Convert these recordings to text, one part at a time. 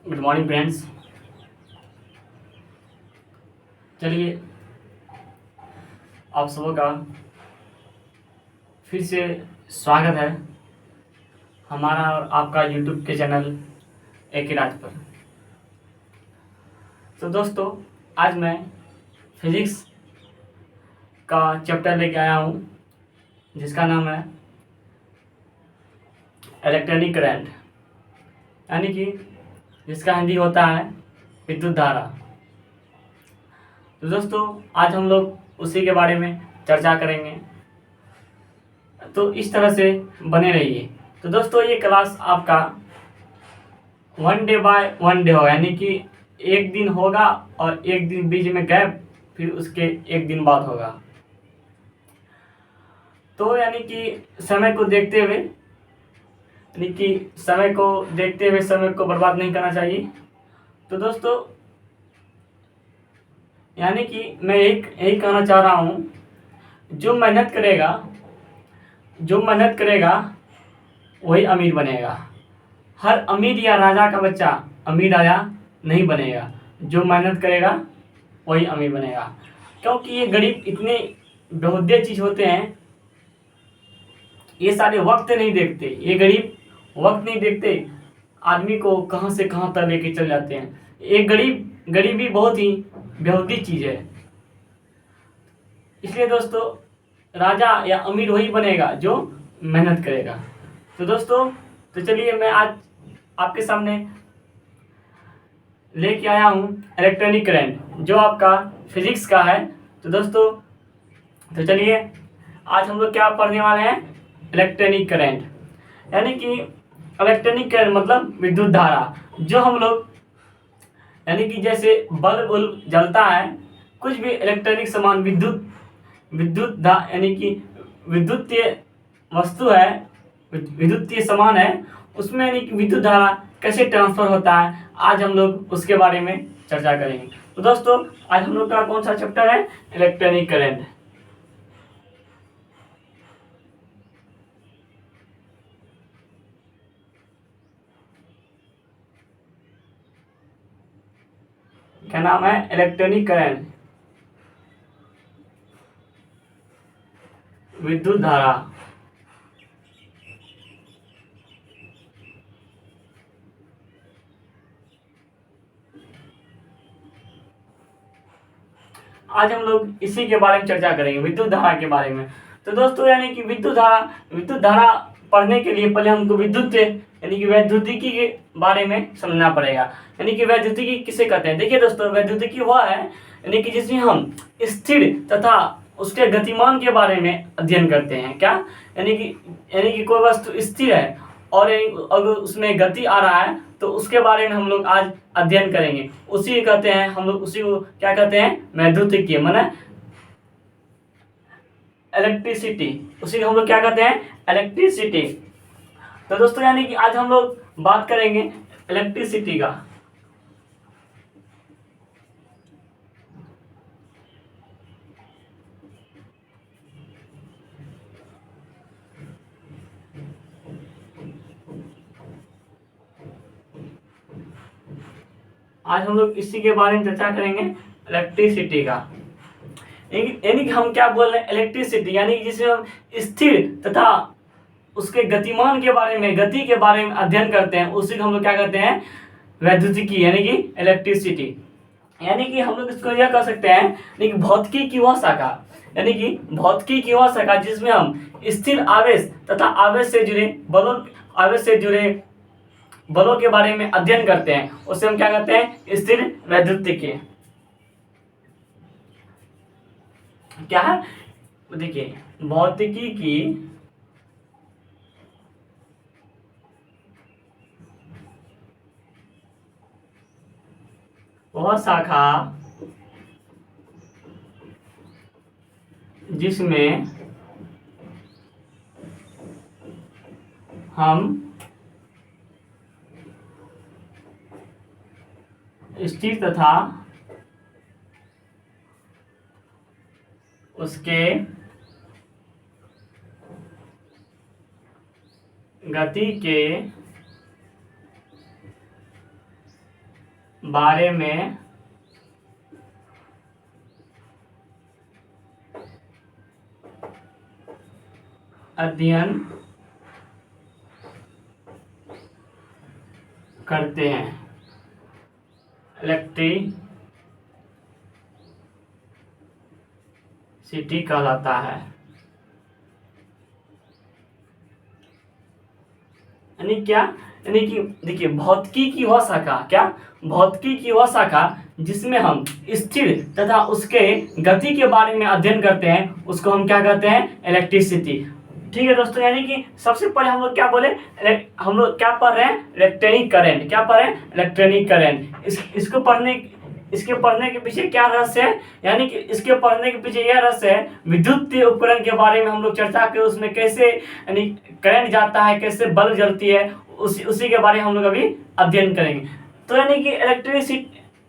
Good morning friends. चलिए आप सबों का फिर से स्वागत है हमारा और आपका यूट्यूब के चैनल एक राज पर। तो दोस्तों, आज मैं फिजिक्स का चैप्टर लेके आया हूँ जिसका नाम है इलेक्ट्रॉनिक करंट, यानी कि जिसका हिंदी होता है विद्युत धारा। तो दोस्तों, आज हम लोग उसी के बारे में चर्चा करेंगे, तो इस तरह से बने रहिए। तो दोस्तों, ये क्लास आपका 1 डे बाय 1 डे होगा, यानी कि एक दिन होगा और एक दिन बीच में गैप, फिर उसके एक दिन बाद होगा। तो यानी कि समय को देखते हुए समय को बर्बाद नहीं करना चाहिए। तो दोस्तों, यानी कि मैं यही कहना चाह रहा हूँ, जो मेहनत करेगा वही अमीर बनेगा। हर अमीर या राजा का बच्चा अमीर राजा नहीं बनेगा, जो मेहनत करेगा वही अमीर बनेगा। क्योंकि ये गरीब इतने बेहुदे चीज़ होते हैं, ये सारे वक्त नहीं देखते। ये गरीब वक्त नहीं देखते, आदमी को कहाँ से कहाँ तक लेके चल जाते हैं। ये गरीबी बहुत ही बेहुदी चीज़ है। इसलिए दोस्तों, राजा या अमीर वही बनेगा जो मेहनत करेगा। तो दोस्तों, तो चलिए मैं आज आपके सामने लेके आया हूँ इलेक्ट्रॉनिक करंट, जो आपका फिजिक्स का है। तो दोस्तों, तो चलिए आज हम लोग क्या पढ़ने वाले हैं, इलेक्ट्रॉनिक करंट। यानी कि इलेक्ट्रॉनिक करंट मतलब विद्युत धारा, जो हम लोग यानी कि जैसे बल्ब जलता है, कुछ भी इलेक्ट्रॉनिक सामान यानी कि विद्युतीय वस्तु है, विद्युतीय सामान है, उसमें यानी कि विद्युत धारा कैसे ट्रांसफर होता है, आज हम लोग उसके बारे में चर्चा करेंगे। तो दोस्तों, आज हम लोग का कौन सा चैप्टर है, इलेक्ट्रॉनिक करंट। क्या नाम है, इलेक्ट्रॉनिक करंट, विद्युत धारा। आज हम लोग इसी के बारे में चर्चा करेंगे, विद्युत धारा के बारे में। तो दोस्तों, यानी कि विद्युत धारा पढ़ने के लिए पहले हमको विद्युत यानी कि वैद्युतिकी के बारे में समझना पड़ेगा। यानी कि वैद्युतिकी किसे कहते हैं। देखिए दोस्तों, वैद्युतिकी वह है यानी कि जिसमें हम स्थिर तथा उसके गतिमान के बारे में अध्ययन करते हैं। क्या यानी कि कोई वस्तु स्थिर है और अगर उसमें गति आ रहा है, तो उसके बारे में हम लोग आज अध्ययन करेंगे। उसी कहते हैं हम लोग, उसी को क्या कहते हैं, वैद्युतिकी, माने इलेक्ट्रिसिटी। उसी को हम लोग क्या कहते हैं, इलेक्ट्रिसिटी। तो दोस्तों, यानी कि आज हम लोग बात करेंगे इलेक्ट्रिसिटी का। आज हम लोग इसी के बारे में चर्चा करेंगे, इलेक्ट्रिसिटी का। यानी कि हम क्या बोल रहे हैं, इलेक्ट्रिसिटी, यानी कि जिसे हम स्थिर तथा उसके गतिमान के बारे में, गति के बारे में अध्ययन करते हैं, उसी को हम लोग क्या कहते हैं, वैद्युतिकी, यानी कि इलेक्ट्रिसिटी। यानी कि हम लोग इसको यह कह सकते हैं, यानी कि भौतिकी की वह शाखा, यानी कि भौतिकी की वह शाखा जिसमें हम स्थिर आवेश तथा आवेश से जुड़े बलों के बारे में अध्ययन करते हैं, उसे हम क्या कहते हैं, स्थिर वैद्युतिकी। क्या है, देखिए, भौतिकी की वह शाखा जिसमें हम स्थिर तथा उसके गति के बारे में अध्ययन करते हैं, इलेक्ट्रिसिटी कहलाता है। यानी क्या, यानी कि देखिए भौतिकी की वह शाखा, क्या भौतिकी की वह शाखा जिसमें हम स्थिर तथा उसके गति के बारे में अध्ययन करते हैं, उसको हम क्या कहते हैं, इलेक्ट्रिसिटी। ठीक है दोस्तों, यानी कि सबसे पहले हम लोग क्या बोले, हम लोग क्या पढ़ रहे हैं, इलेक्ट्रॉनिक करंट। क्या पढ़ रहे हैं, इलेक्ट्रॉनिक करंट। इसके पढ़ने के पीछे क्या रहस्य है, यानी कि इसके पढ़ने के पीछे यह रहस्य है, विद्युत उपकरण के बारे में हम लोग चर्चा करें, उसमें कैसे यानी करंट जाता है, कैसे बल्ब जलती है, उसी के बारे में हम लोग अभी अध्ययन करेंगे। तो यानी कि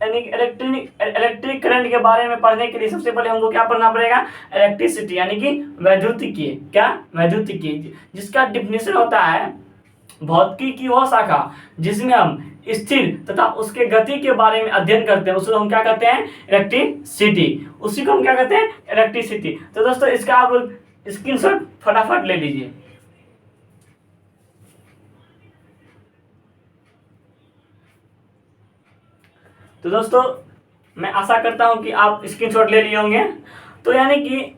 इलेक्ट्रिक करंट के बारे में पढ़ने के लिए सबसे पहले हमको क्या पढ़ना पड़ेगा, इलेक्ट्रिसिटी, यानी कि वैद्युतिकी। क्या, वैद्युतिकी, जिसका डिफिनेशन होता है भौतिकी की वह शाखा जिसमें हम स्थिर तथा उसके गति के बारे में अध्ययन करते हैं, उसको हम क्या कहते हैं, इलेक्ट्रिसिटी। उसी को हम क्या कहते हैं, इलेक्ट्रिसिटी। तो दोस्तों इसका आप स्क्रीनशॉट फटाफट ले लीजिए। तो दोस्तों मैं आशा करता हूं कि आप स्क्रीनशॉट ले लिए होंगे। तो यानी कि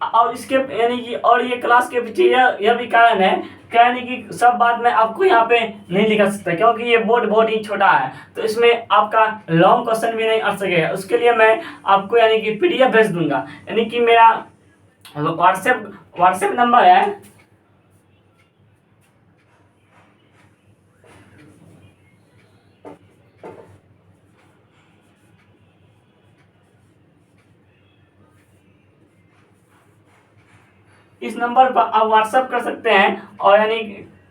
और इसके यानी कि और ये क्लास के पीछे यह भी कारण है, यानी कि सब बात मैं आपको यहाँ पे नहीं लिखा सकता, क्योंकि ये बोर्ड बहुत ही छोटा है, तो इसमें आपका लॉन्ग क्वेश्चन भी नहीं आ सकेगा। उसके लिए मैं आपको यानी कि PDF भेज दूंगा। यानी कि मेरा व्हाट्सएप नंबर है इस नंबर पर आप व्हाट्सअप कर सकते हैं। और यानी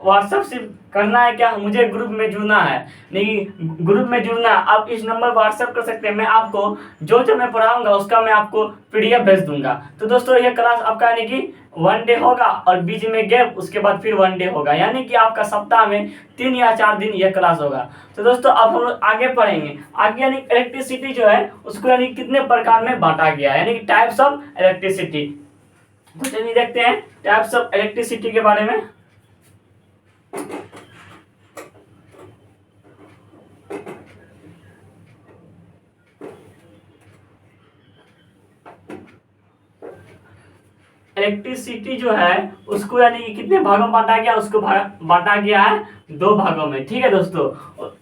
व्हाट्सअप सिर्फ करना है क्या, मुझे ग्रुप में जुड़ना है, नहीं ग्रुप में जुड़ना, आप इस नंबर पर व्हाट्सअप कर सकते हैं। मैं आपको जो मैं पढ़ाऊंगा उसका मैं आपको PDF भेज दूंगा। तो दोस्तों ये क्लास आपका यानी कि 1 डे होगा और बीच में गैप, उसके बाद फिर 1 डे होगा, यानी कि आपका सप्ताह में 3 या 4 दिन यह क्लास होगा। तो दोस्तों अब हम लोग आगे पढ़ेंगे। आगे यानी इलेक्ट्रिसिटी जो है उसको यानी कितने प्रकार में बांटा गया है, यानी कि टाइप्स ऑफ इलेक्ट्रिसिटी। तो चलिए देखते हैं टाइप्स ऑफ इलेक्ट्रिसिटी के बारे में। इलेक्ट्रिसिटी जो है उसको यानी कि कितने भागों में बांटा गया, उसको बांटा गया है 2 भागों में। ठीक है दोस्तों,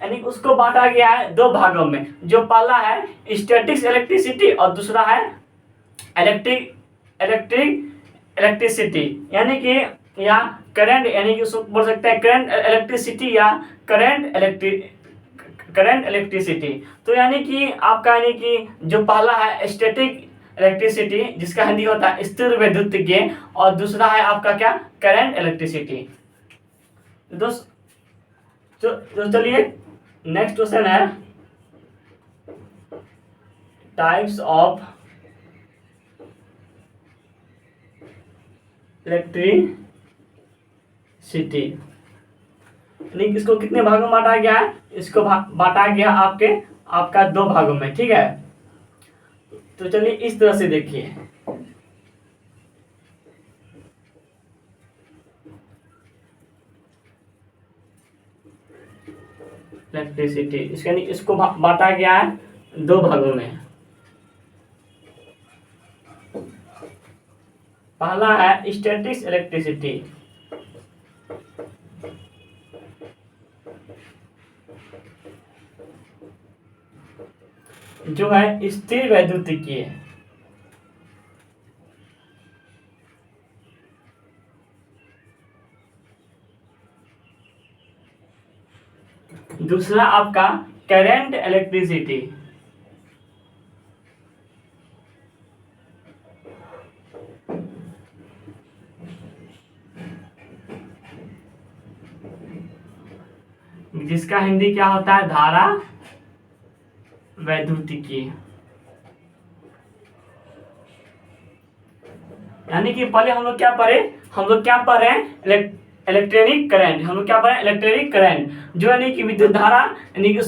यानी उसको बांटा गया है 2 भागों में। जो पहला है स्टैटिक इलेक्ट्रिसिटी और दूसरा है इलेक्ट्रिसिटी, यानी कि या करंट, यानी कि उसको बोल सकते हैं करंट इलेक्ट्रिसिटी या करंट इलेक्ट्रिसिटी। तो यानी कि आपका यानी कि जो पहला है स्टैटिक इलेक्ट्रिसिटी, जिसका हिंदी होता है स्थिर वैद्युतिकीय, और दूसरा है आपका क्या, करंट इलेक्ट्रिसिटी। तो चलिए नेक्स्ट क्वेश्चन है टाइप्स ऑफ इलेक्ट्रिसिटी। इसको कितने भागों में बांटा गया है, इसको बांटा गया आपका 2 भागों में। ठीक है, तो चलिए इस तरह से देखिए, इलेक्ट्रिसिटी इसको बांटा गया है 2 भागों में। पहला है स्टैटिक इलेक्ट्रिसिटी, जो है स्थिर वैद्युतिकीय। दूसरा आपका करंट इलेक्ट्रिसिटी, जिसका हिंदी क्या होता है, धारा वैद्युतिकीय। यानी कि पहले हम लोग क्या पढ़े, हम लोग क्या पढ़ रहे हैं, इलेक्ट्रॉनिक करंट, हम लोग क्या पढ़े इलेक्ट्रॉनिक करंट, जो यानी कि विद्युत धारा, यानी कि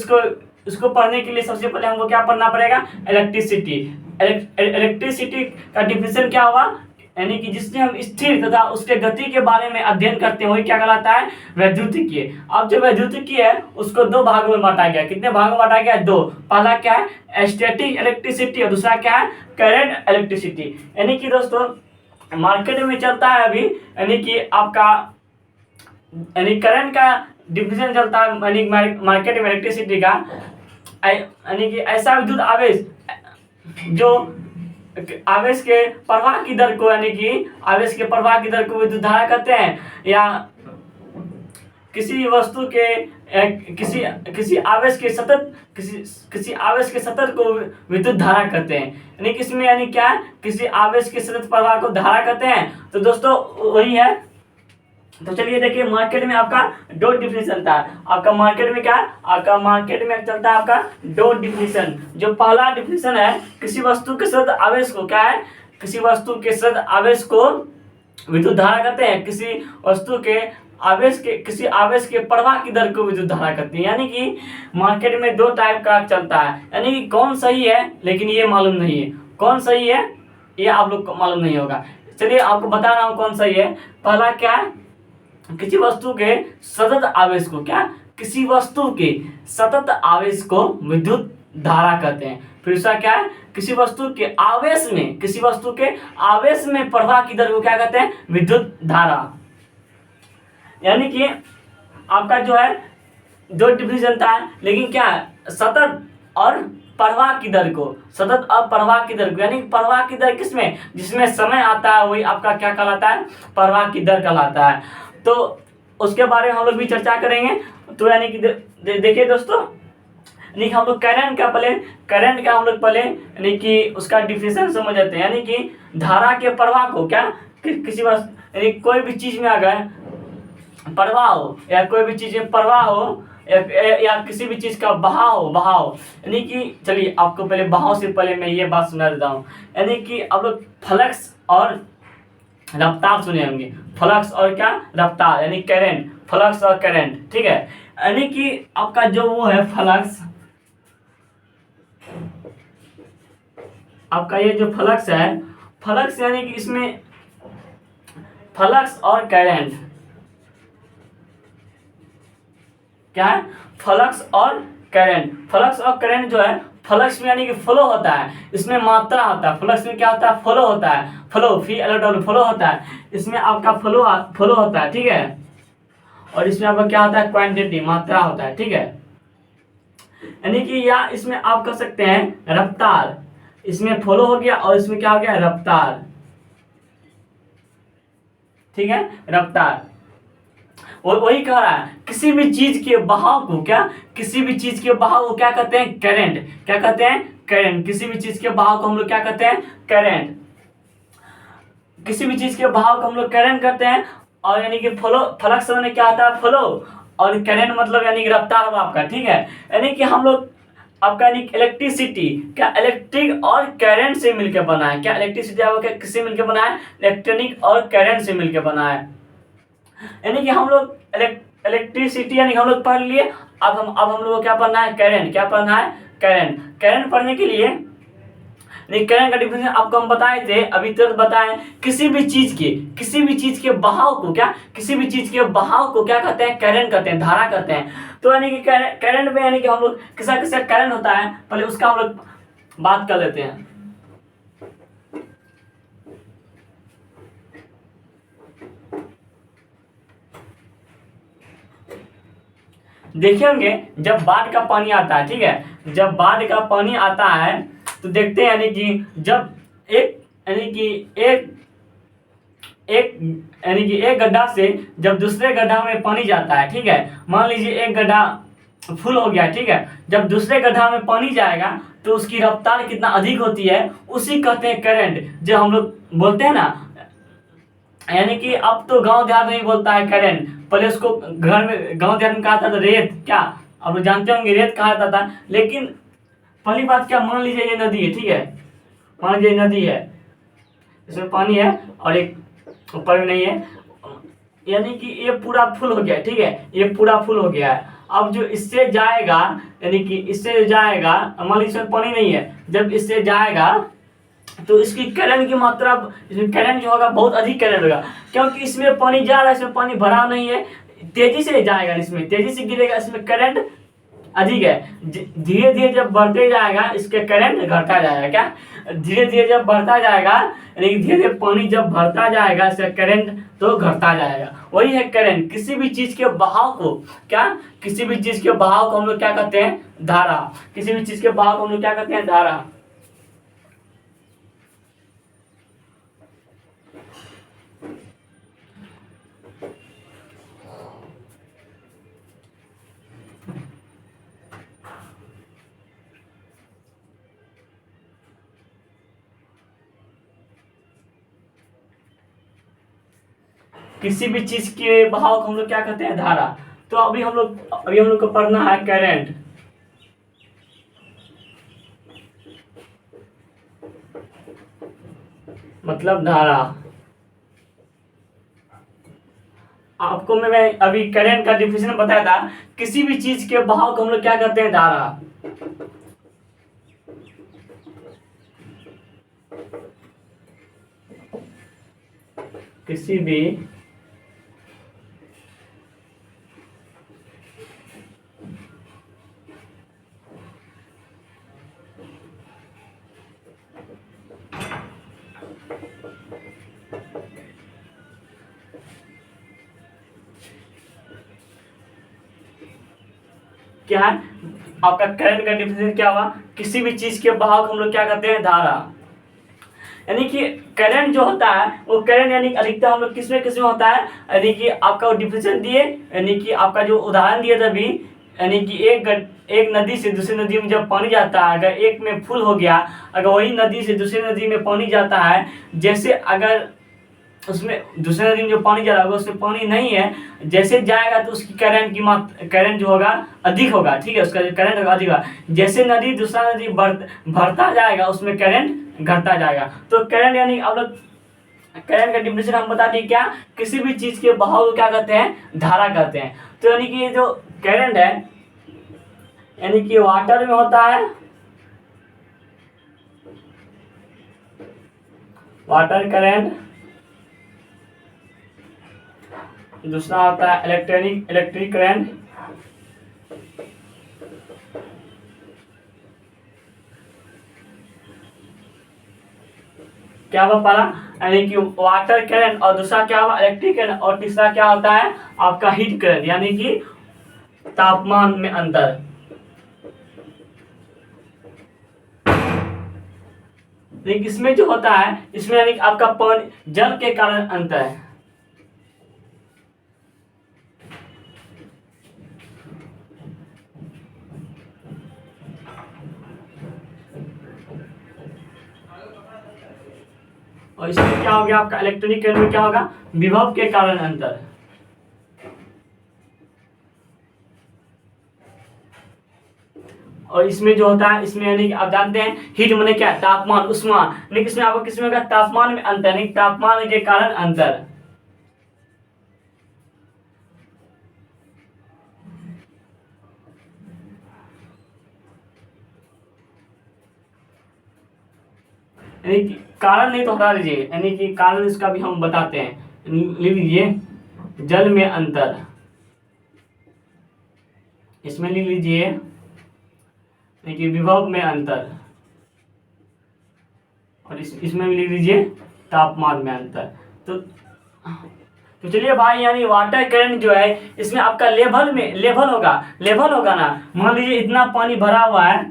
उसको पढ़ने के लिए सबसे पहले हमको क्या पढ़ना पड़ेगा, इलेक्ट्रिसिटी। इलेक्ट्रिसिटी का डिफिनेशन क्या हुआ, यानी कि जिससे हम स्थिर तथा उसके गति के बारे में अध्ययन करते हैं वही क्या कहलाता है, वैद्युतिकीय। अब जो वैद्युतिकीय है उसको दो भागों में बांटा गया। कितने भागों में बांटा गया, दो। पहला क्या है, स्टैटिक इलेक्ट्रिसिटी, और दूसरा क्या है, करंट इलेक्ट्रिसिटी। यानी कि दोस्तों मार्केट में चलता है अभी, यानी कि आपका यानी करंट का डिफिनेशन चलता है, यानी मार्केट में इलेक्ट्रिसिटी का, यानी कि ऐसा विद्युत आवेश जो आवेश के प्रवाह की दर को, यानी कि आवेश के प्रवाह की दर को विद्युत धारा कहते हैं, या किसी वस्तु के किसी आवेश के सतत किसी आवेश के सतत को विद्युत धारा कहते हैं। यानी किसमें, यानी क्या है, किसी आवेश के सतत प्रवाह को धारा कहते हैं। तो दोस्तों वही है। तो चलिए देखिए, मार्केट में आपका दो डिफिनेशन था। आपका मार्केट में क्या है, आपका मार्केट में चलता है आपका दो डिफिनेशन। जो पहला डिफिनेशन है, किसी वस्तु के सतत आवेश को क्या है, किसी वस्तु के सतत आवेश को विद्युत धारा कहते हैं। किसी वस्तु के किसी आवेश के प्रवाह की दर को विद्युत धारा कहते हैं। यानी कि मार्केट में दो टाइप का चलता है, यानी कि कौन सही है लेकिन ये मालूम नहीं है, कौन सही है ये आप लोग को मालूम नहीं होगा। चलिए आपको बता रहा हूँ कौन सही है। पहला क्या है, किसी वस्तु के सतत आवेश को क्या, किसी वस्तु के सतत आवेश को विद्युत धारा कहते हैं। फिर दूसरा क्या है, किसी वस्तु के आवेश में प्रवाह की दर को क्या कहते हैं, विद्युत धारा। यानी कि आपका जो है दो डिफिनेशन था, लेकिन क्या है, सतत और प्रवाह की दर को, सतत और प्रवाह की दर को, यानी प्रवाह की दर किसमें, जिसमें समय आता है वही आपका क्या कहलाता है, प्रवाह की दर कहलाता है। तो उसके बारे में हम लोग भी चर्चा करेंगे। तो यानी कि देखिए दोस्तों, यानी कि हम लोग करंट का हम लोग पहले यानी कि उसका डिफिनेशन समझ जाते हैं। यानी कि धारा के प्रवाह को क्या, किसी वस्तु यानी कोई भी चीज में अगर प्रवाह हो, या कोई भी चीज में प्रवाह हो, या किसी भी चीज का बहाव, यानी कि चलिए आपको पहले बहाव से पहले मैं ये बात सुना देता हूँ। यानी कि आप लोग फ्लक्स और रफ्तार सुने होंगे, फ्लक्स और क्या, रफ्तार, यानी करंट, फ्लक्स और करंट, ठीक है। यानी कि आपका जो वो है फ्लक्स, आपका ये जो फ्लक्स है, फ्लक्स यानी कि इसमें फ्लक्स और करंट क्या है, फ्लक्स और करंट जो है, फ्लक्स में यानी कि फ्लो होता है, इसमें मात्रा होता है। फ्लक्स में क्या होता है, फ्लो होता है, फ्लो होता है, इसमें आपका फ्लो होता है, ठीक है। और इसमें आपका क्या होता है, क्वांटिटी, मात्रा होता है, ठीक है। यानी कि या इसमें आप कह सकते हैं रफ्तार, इसमें फ्लो हो गया और इसमें क्या हो गया, रफ्तार, ठीक है, रफ्तार। और वही कह रहा है, किसी भी चीज के बहाव को क्या, किसी भी चीज के बहाव को क्या कहते हैं, करंट, क्या कहते हैं, करंट। किसी भी चीज के बहाव को हम लोग क्या कहते हैं, करंट। किसी भी चीज के बहाव को हम लोग करंट कहते हैं। और यानी कि फ्लक्स में क्या होता है, फ्लो, और करंट मतलब यानी कि रफ्तार हुआ आपका, ठीक है। यानी कि हम लोग आपका यानी इलेक्ट्रिसिटी क्या, इलेक्ट्रिक और करंट से मिलकर बना है। क्या इलेक्ट्रिसिटी आपका किससे मिलकर बना है, इलेक्ट्रॉनिक और करंट से मिलकर बना है। यानी कि हम लोग इलेक्ट्रिसिटी यानी हम लोग पढ़ लिए। अब हम लोग को क्या पढ़ना है, करंट। क्या पढ़ना है, करंट पढ़ने के लिए करंट का डिफिनेशन आपको हम बताए थे, अभी तक बताएं। किसी भी चीज के बहाव को क्या, किसी भी चीज के बहाव को क्या कहते हैं, करंट कहते हैं, धारा कहते हैं। तो यानी कि करंट में यानी कि हम लोग किसा करंट होता है, पहले उसका हम लोग बात कर लेते हैं। देखे होंगे जब बाढ़ का पानी आता है, ठीक है, जब बाढ़ का पानी आता है तो देखते हैं यानी कि जब एक गड्ढा से जब दूसरे गड्ढा में पानी जाता है, ठीक है। मान लीजिए एक गड्ढा फुल हो गया, ठीक है। जब दूसरे गड्ढा में पानी जाएगा तो उसकी रफ्तार कितना अधिक होती है, उसी कहते हैं करंट। जो हम लोग बोलते हैं ना, यानी कि अब तो गांव देहात में बोलता है करंट, पहले उसको घर में गांव देहात में कहा था तो रेत, क्या आप लोग जानते होंगे, रेत कहा जाता था। लेकिन पहली बात क्या, मान लीजिए ये नदी है, ठीक है, मान लीजिए नदी है, इसमें पानी है और एक ऊपर में नहीं है, यानी कि ये पूरा फुल हो गया, ठीक है, ये पूरा फुल हो गया है। अब जो इससे जाएगा, यानी कि इससे जाएगा, मान लीजिए इसमें पानी नहीं है, जब इससे जाएगा तो इसकी करंट की मात्रा, इसमें करंट जो होगा बहुत अधिक करंट होगा, क्योंकि इसमें पानी जा रहा है, इसमें पानी भरा नहीं है, तेजी से जाएगा, इसमें तेजी से गिरेगा, इसमें करंट अधिक है। धीरे धीरे जब बढ़ते जाएगा इसके करंट घटता जाएगा, क्या धीरे धीरे जब बढ़ता जाएगा, यानी धीरे धीरे पानी जब भरता जाएगा इसका करंट तो घटता जाएगा। वही है करंट। किसी भी चीज के बहाव को, क्या किसी भी चीज के बहाव को हम लोग क्या कहते हैं, धारा। किसी भी चीज के बहाव को हम लोग क्या कहते हैं, धारा। किसी भी चीज के बहाव को हम लोग क्या कहते हैं, धारा। तो अभी हम लोग को पढ़ना है करंट। मतलब धारा। आपको मैं अभी करंट का डिफिनेशन बताया था। किसी भी चीज के बहाव को हम लोग क्या कहते हैं, धारा। किसी भी क्या है, आपका करंट का डिफिनेशन क्या हुआ, किसी भी चीज के बहाव को हम लोग क्या कहते हैं, धारा। यानी कि करंट जो होता है वो करंट यानी अधिकतर हम लोग किसमें होता है, यानी कि आपका वो डिफिनेशन दिए, यानी कि आपका जो उदाहरण दिया था अभी, यानी कि एक नदी से दूसरी नदी में जब पानी जाता है, अगर एक में फुल हो गया, अगर वही नदी से दूसरी नदी में पानी जाता है, जैसे अगर उसमें दूसरे नदी में जो पानी जा रहा होगा उसमें पानी नहीं है, जैसे जाएगा तो उसकी करंट जो होगा अधिक होगा, ठीक है, उसका करंट होगा अधिक होगा। जैसे नदी दूसरा नदी भरता जाएगा उसमें करंट घटता जाएगा। तो करंट यानी अब लोग करंट का डिफिनेशन हम बता दिए, क्या किसी भी चीज के बहाव को क्या कहते हैं, धारा कहते हैं। तो यानी कि जो करंट है यानी कि वाटर में होता है, वाटर करंट। दूसरा होता है इलेक्ट्रिक करंट। क्या हुआ पहला, यानी कि वाटर करंट, और दूसरा क्या हुआ इलेक्ट्रिक करंट, और तीसरा क्या होता है आपका हीट करंट, यानी कि तापमान में अंतर। लेकिन इसमें जो होता है, इसमें यानी कि आपका पानी जल के कारण अंतर है। और इसमें क्या हो गया आपका इलेक्ट्रॉनिक करंट में क्या होगा, विभव के कारण अंतर। और इसमें जो होता है, इसमें यानी कि आप जानते हैं हीट माने क्या, तापमान, उष्मा, लेकिन इसमें आपको किसमें होगा, तापमान में अंतर, यानी तापमान के कारण अंतर। यानी कि कारण नहीं तो हटा दीजिए, यानी कि कारण इसका भी हम बताते हैं, लिख लीजिए जल में अंतर। इसमें लिख लीजिए यानी कि विभव में अंतर, और इसमें भी लिख लीजिए तापमान में अंतर। तो चलिए भाई, यानी वाटर करंट जो है इसमें आपका लेवल होगा ना। मान लीजिए इतना पानी भरा हुआ है,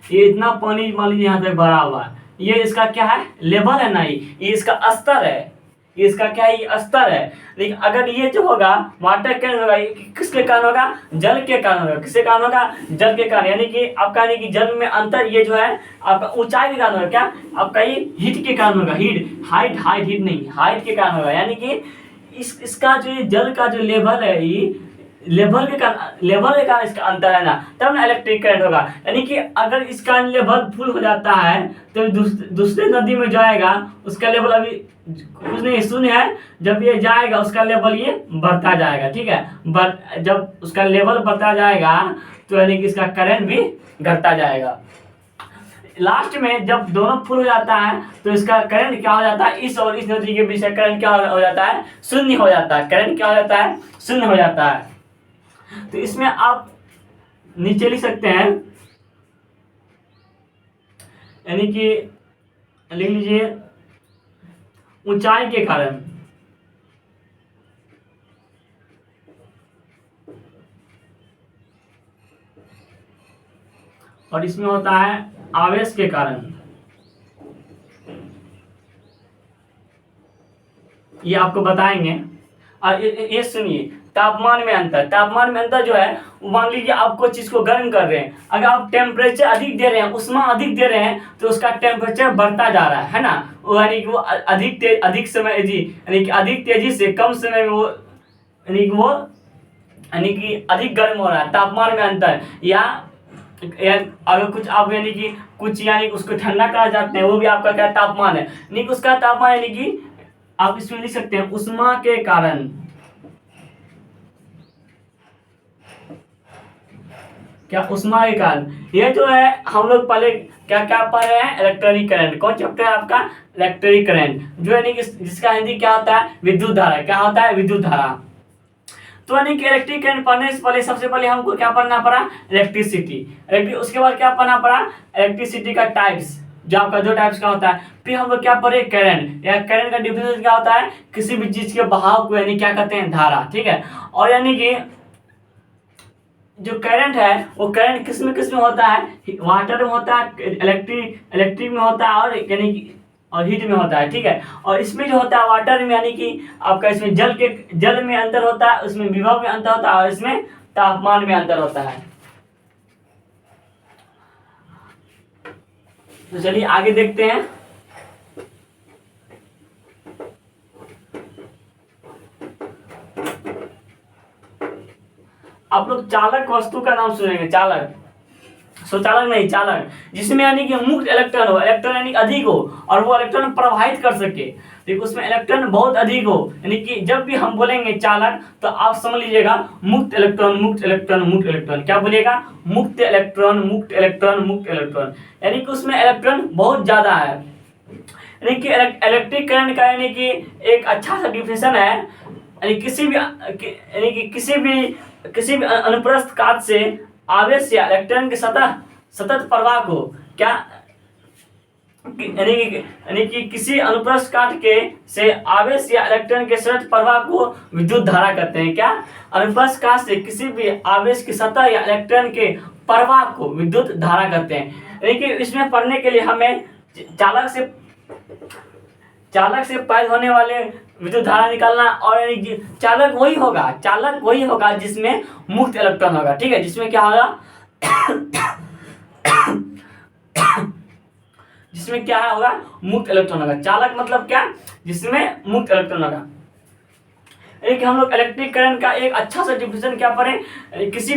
ये इतना पानी मान लीजिए यहाँ तक भरा हुआ है, ये इसका क्या है, लेवल है ना, ये इसका स्तर है, ये इसका क्या है, ये स्तर है। लेकिन अगर ये जो होगा वाटर करंट होगा, ये किसके कारण होगा, जल के कारण होगा। किसके कारण होगा, जल के कारण, यानी कि आपका यानी कि जल में अंतर ये जो है आपका ऊंचाई के कारण होगा, क्या आपका ये हीट के कारण होगा, हाइट नहीं, हाइट के कारण होगा। यानी कि इसका जो जल का जो लेवल है, ये लेवल के कारण इसका अंतर है ना, तब ना इलेक्ट्रिक करंट होगा। यानी कि अगर इसका लेवल फुल हो जाता है तो दूसरे नदी में जाएगा, उसका लेवल अभी कुछ नहीं शून्य है, जब ये जाएगा उसका लेवल ये बढ़ता जाएगा, ठीक है। बट जब उसका लेवल बढ़ता जाएगा तो यानी कि इसका करंट भी घटता जाएगा। लास्ट में जब दोनों फुल हो जाता है तो इसका करंट क्या हो जाता है, इस और इस नदी के बीच का करंट क्या हो जाता है, शून्य हो जाता है। करंट क्या हो जाता है, शून्य हो जाता है। तो इसमें आप नीचे लिख सकते हैं, यानी कि लिख लीजिए ऊंचाई के कारण, और इसमें होता है आवेश के कारण। ये आपको बताएंगे। और ये सुनिए, तापमान में अंतर जो है, मान लीजिए आप कोई चीज को गर्म कर रहे हैं, अगर आप टेम्परेचर अधिक दे रहे हैं, उष्मा अधिक दे रहे हैं, तो उसका टेम्परेचर बढ़ता जा रहा है ना। वो यानी कि वो अधिक समय जी, यानी कि अधिक तेजी से कम समय में वो यानी कि अधिक गर्म हो रहा है। तापमान में अंतर, या अगर कुछ आप यानी कि कुछ यानी उसको ठंडा करा जाते हैं, वो भी आपका क्या तापमान है, यानी कि उसका तापमान यानी कि आप इसमें लिख सकते हैं उष्मा के कारण। क्या उष्मा के कारण। ये जो है हम लोग पहले क्या क्या पढ़ रहे हैं, इलेक्ट्रॉनिक करंट। कौन चैप्टर है आपका, इलेक्ट्रिक करंट, जो यानी कि जिसका हिंदी क्या होता है, विद्युत धारा। क्या होता है, विद्युत धारा। तो यानी कि इलेक्ट्रिक करंट पढ़ने से पहले सबसे पहले हमको क्या पढ़ना पड़ा, इलेक्ट्रिसिटी। उसके बाद क्या पढ़ना पड़ा, इलेक्ट्रिसिटी का टाइप्स, जो आपका दो टाइप्स का होता है। फिर हम लोग क्या पढ़े, करंट, या करंट का डिफिनेशन क्या होता है, किसी भी चीज के बहाव को यानी क्या कहते हैं, धारा, ठीक है। और यानी कि जो करंट है वो करंट किस में होता है, वाटर में होता है, इलेक्ट्रिक में होता है, और यानी कि और हीट में होता है, ठीक है। और इसमें जो होता है वाटर में, यानी कि आपका इसमें जल में अंतर होता है, उसमें विभव में अंतर होता है, और इसमें तापमान में अंतर होता है। तो चलिए आगे देखते हैं। आप लोग चालक वस्तु का नाम सुनेंगे, चालक, स्वचालक नहीं, चालक, जिसमें यानी कि मुक्त इलेक्ट्रॉन हो, इलेक्ट्रॉन यानी अधिक हो, और वो इलेक्ट्रॉन प्रवाहित कर सके। देखिए उसमें इलेक्ट्रॉन बहुत अधिक हो, यानी कि जब भी हम बोलेंगे चालक तो आप समझ लीजिएगा मुक्त इलेक्ट्रॉन, मुक्त इलेक्ट्रॉन, मुक्त इलेक्ट्रॉन। क्या बोलिएगा, मुक्त इलेक्ट्रॉन, मुक्त इलेक्ट्रॉन, मुक्त इलेक्ट्रॉन, यानी कि उसमें इलेक्ट्रॉन बहुत ज्यादा है। यानी कि इलेक्ट्रिक करंट का यानी कि एक अच्छा सा डिफिनेशन है, यानी किसी भी अनुप्रस्थ काट से आवेश या इलेक्ट्रॉन के सतत प्रवाह को क्या, यानी कि किसी अनुप्रस्थ काट के से आवेश या इलेक्ट्रॉन के सतत प्रवाह को विद्युत धारा कहते हैं। क्या, अनुप्रस्थ काट से किसी भी आवेश की सतह या इलेक्ट्रॉन के प्रवाह को विद्युत धारा कहते हैं। यानी कि इसमें पढ़ने के लिए हमें चालक से पैदा होने वाले विद्युत धारा निकालना, और यानी कि चालक वही होगा जिसमें मुक्त इलेक्ट्रॉन होगा, ठीक है। जिसमें क्या होगा जिसमें क्या होगा, मुक्त इलेक्ट्रॉन होगा। चालक मतलब क्या, जिसमें मुक्त इलेक्ट्रॉन होगा। एक हम लोग इलेक्ट्रिक करंट का एक अच्छा सा डिफिनेशन क्या पढ़े, किसी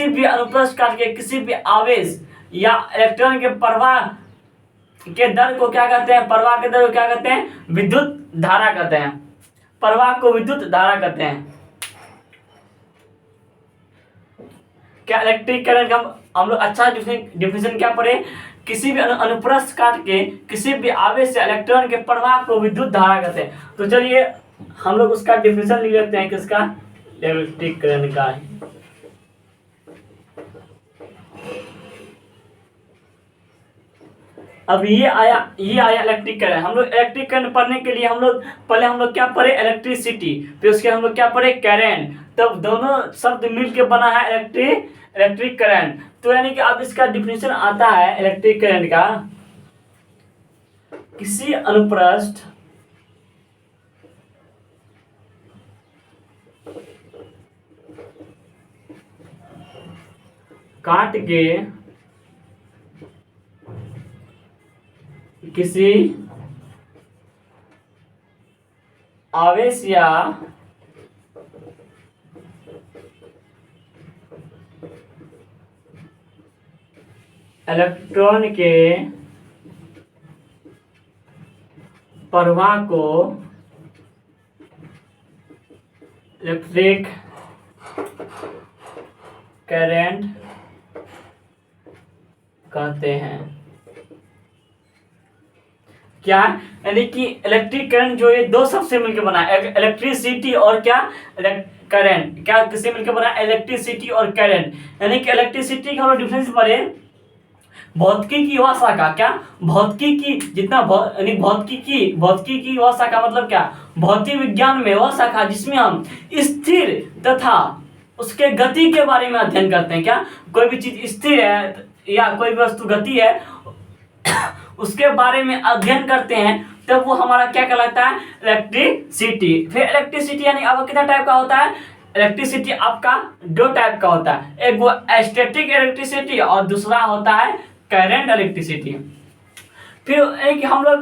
भी अनुप्रस्थ काट के किसी भी आवेश या इलेक्ट्रॉन के प्रवाह के दर को क्या कहते हैं, प्रवाह के दर को क्या कहते हैं, विद्युत धारा कहते हैं। प्रवाह को विद्युत धारा कहते हैं। क्या इलेक्ट्रिक करंट का हम लोग अच्छा डिफिनेशन क्या पढ़े, किसी भी अनुप्रस्थ काट के किसी भी आवेश या इलेक्ट्रॉन के प्रवाह को विद्युत धारा कहते हैं। तो चलिए हम लोग उसका डिफिनेशन लिख लेते हैं, किसका, इलेक्ट्रिक करंट का। अब ये आया इलेक्ट्रिक करंट। हम लोग इलेक्ट्रिक करंट पढ़ने के लिए हम लोग क्या पढ़े, इलेक्ट्रिसिटी, फिर उसके हम लोग क्या पढ़े, करंट। तब दोनों शब्द मिलके बना है इलेक्ट्रिक करंट। तो यानी कि अब इसका डिफिनेशन आता है इलेक्ट्रिक करंट का, किसी अनुप्रस्थ काट के किसी आवेश या इलेक्ट्रॉन के प्रवाह को इलेक्ट्रिक करंट कहते हैं। क्या, यानी कि इलेक्ट्रिक करंट जो ये दो शब्द से मिलकर बना है, इलेक्ट्रिसिटी और क्या, करंट, क्या किससे मिलकर बना है, इलेक्ट्रिसिटी और करंट। यानी कि इलेक्ट्रिसिटी का हम लोग डिफरेंस पढ़े भौतिकी की वह शाखा, क्या, भौतिकी की जितना यानी भौतिकी की वह शाखा मतलब क्या, भौतिक विज्ञान में वह शाखा जिसमें हम स्थिर तथा उसके गति के बारे में अध्ययन करते हैं। क्या, कोई भी चीज स्थिर है या कोई भी वस्तु गति है उसके बारे में अध्ययन करते हैं, तब वो हमारा क्या कहलाता है, इलेक्ट्रिसिटी। फिर इलेक्ट्रिसिटी यानी अब कितना टाइप का होता है, इलेक्ट्रिसिटी आपका दो टाइप का होता है, एक वो स्टैटिक इलेक्ट्रिसिटी और दूसरा होता है करंट इलेक्ट्रिसिटी। फिर एक हम लोग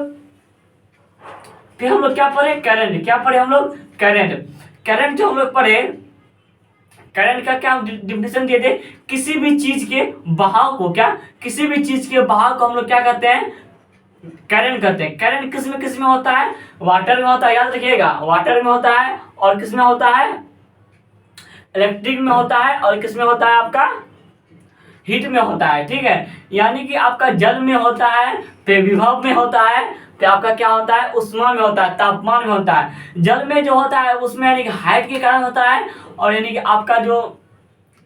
क्या पढ़े, करंट, क्या पढ़े हम लोग, करंट जो हम लोग पढ़े, करंट का क्या डिफिनेशन दिए थे, किसी भी चीज के बहाव को, क्या, किसी भी चीज के बहाव को हम लोग क्या कहते हैं, करंट कहते हैं। करंट किस में होता है, वाटर में होता है, याद रखिएगा, वाटर में होता है, और किस में होता है, इलेक्ट्रिक में होता है, और किस में होता है आपका, हीट में होता है। ठीक है, यानी कि आपका जल में होता है, फिर विभव में होता है, फिर आपका क्या होता है, उष्मा में होता है, तापमान में होता है। जल में जो होता है उसमें यानी कि हाइट के कारण होता है, और यानी कि आपका जो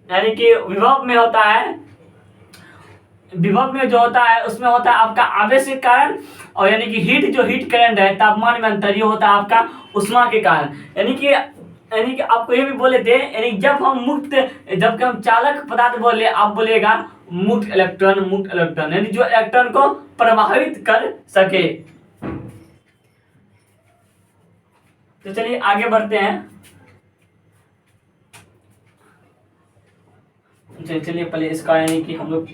यानी कि विभव में होता है, विभव में जो होता है उसमें होता है आपका आवेश के कारण, और यानी कि हीट करंट है, तापमान में अंतर ये होता है आपका उष्मा के कारण। यानी कि आपको ये भी बोले थे, यानी जब हम चालक पदार्थ बोले, आप बोलेगा मुक्त इलेक्ट्रॉन, यानी जो इलेक्ट्रॉन को प्रभावित कर सके। तो चलिए आगे बढ़ते हैं। चलिए पहले इसका यानी कि हम लोग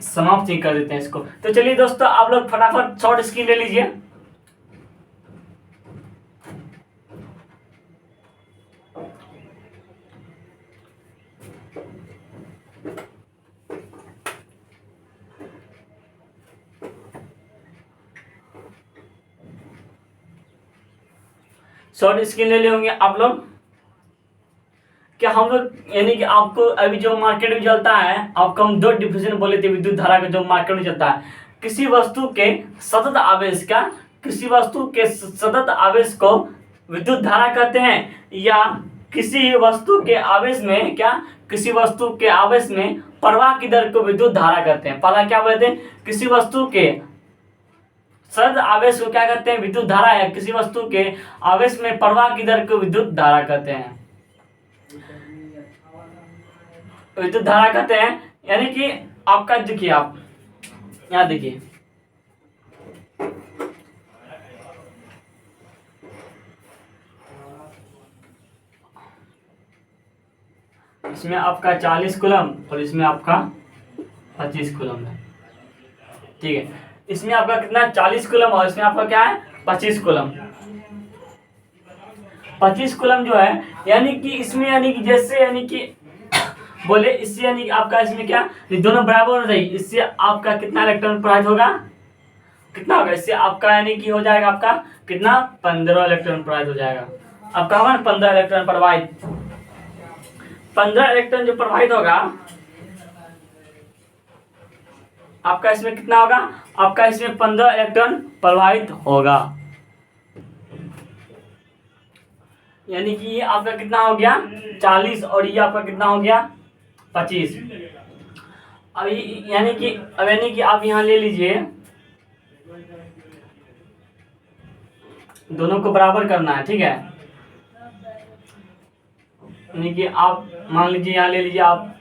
समाप्त ही कर देते हैं इसको। तो चलिए दोस्तों, आप लोग फटाफट शॉर्ट स्क्रीन ले लीजिए। शॉर्ट स्क्रीन ले लिए होंगे आप लोग। क्या हम लोग यानी कि आपको अभी जो मार्केट में चलता है, आपको हम दो डिफिनेशन बोले थे विद्युत धारा का जो मार्केट में चलता है, किसी वस्तु के सतत आवेश का, किसी वस्तु के सतत आवेश को विद्युत धारा कहते हैं, या किसी वस्तु के आवेश में, क्या, किसी वस्तु के आवेश में प्रवाह की दर को विद्युत धारा कहते हैं। पहला क्या बोलते हैं, किसी वस्तु के सतत आवेश को क्या कहते हैं, विद्युत धारा है, किसी वस्तु के आवेश में प्रवाह की दर को विद्युत धारा कहते हैं, विद्युत धारा कहते हैं। यानी कि आपका देखिए, आप यहाँ देखिए, इसमें आपका 40 कूलम और इसमें आपका 25 कूलम है। ठीक है, इसमें आपका कितना, 40 कूलम, और इसमें आपका क्या है, 25 कूलम। 25 कूलम जो है, यानी कि इसमें यानी कि जैसे यानी कि बोले इससे यानी कि आपका इसमें क्या, दोनों बराबर हो जाएगी, इससे आपका कितना इलेक्ट्रॉन प्रवाहित होगा, कितना होगा, इससे आपका यानी कि हो जाएगा आपका कितना, 15 इलेक्ट्रॉन प्रवाहित हो जाएगा। आपका होगा 15 इलेक्ट्रॉन प्रवाहित, 15 इलेक्ट्रॉन जो प्रवाहित होगा आपका, इसमें कितना होगा, आपका इसमें 15 इलेक्ट्रॉन प्रवाहित होगा। यानी कि ये आपका कितना हो गया, 40, और ये आपका कितना हो गया, 25। अब यानी कि आप यहाँ ले लीजिए, दोनों को बराबर करना है। ठीक है, यानी कि आप मान लीजिए यहाँ ले लीजिए, आप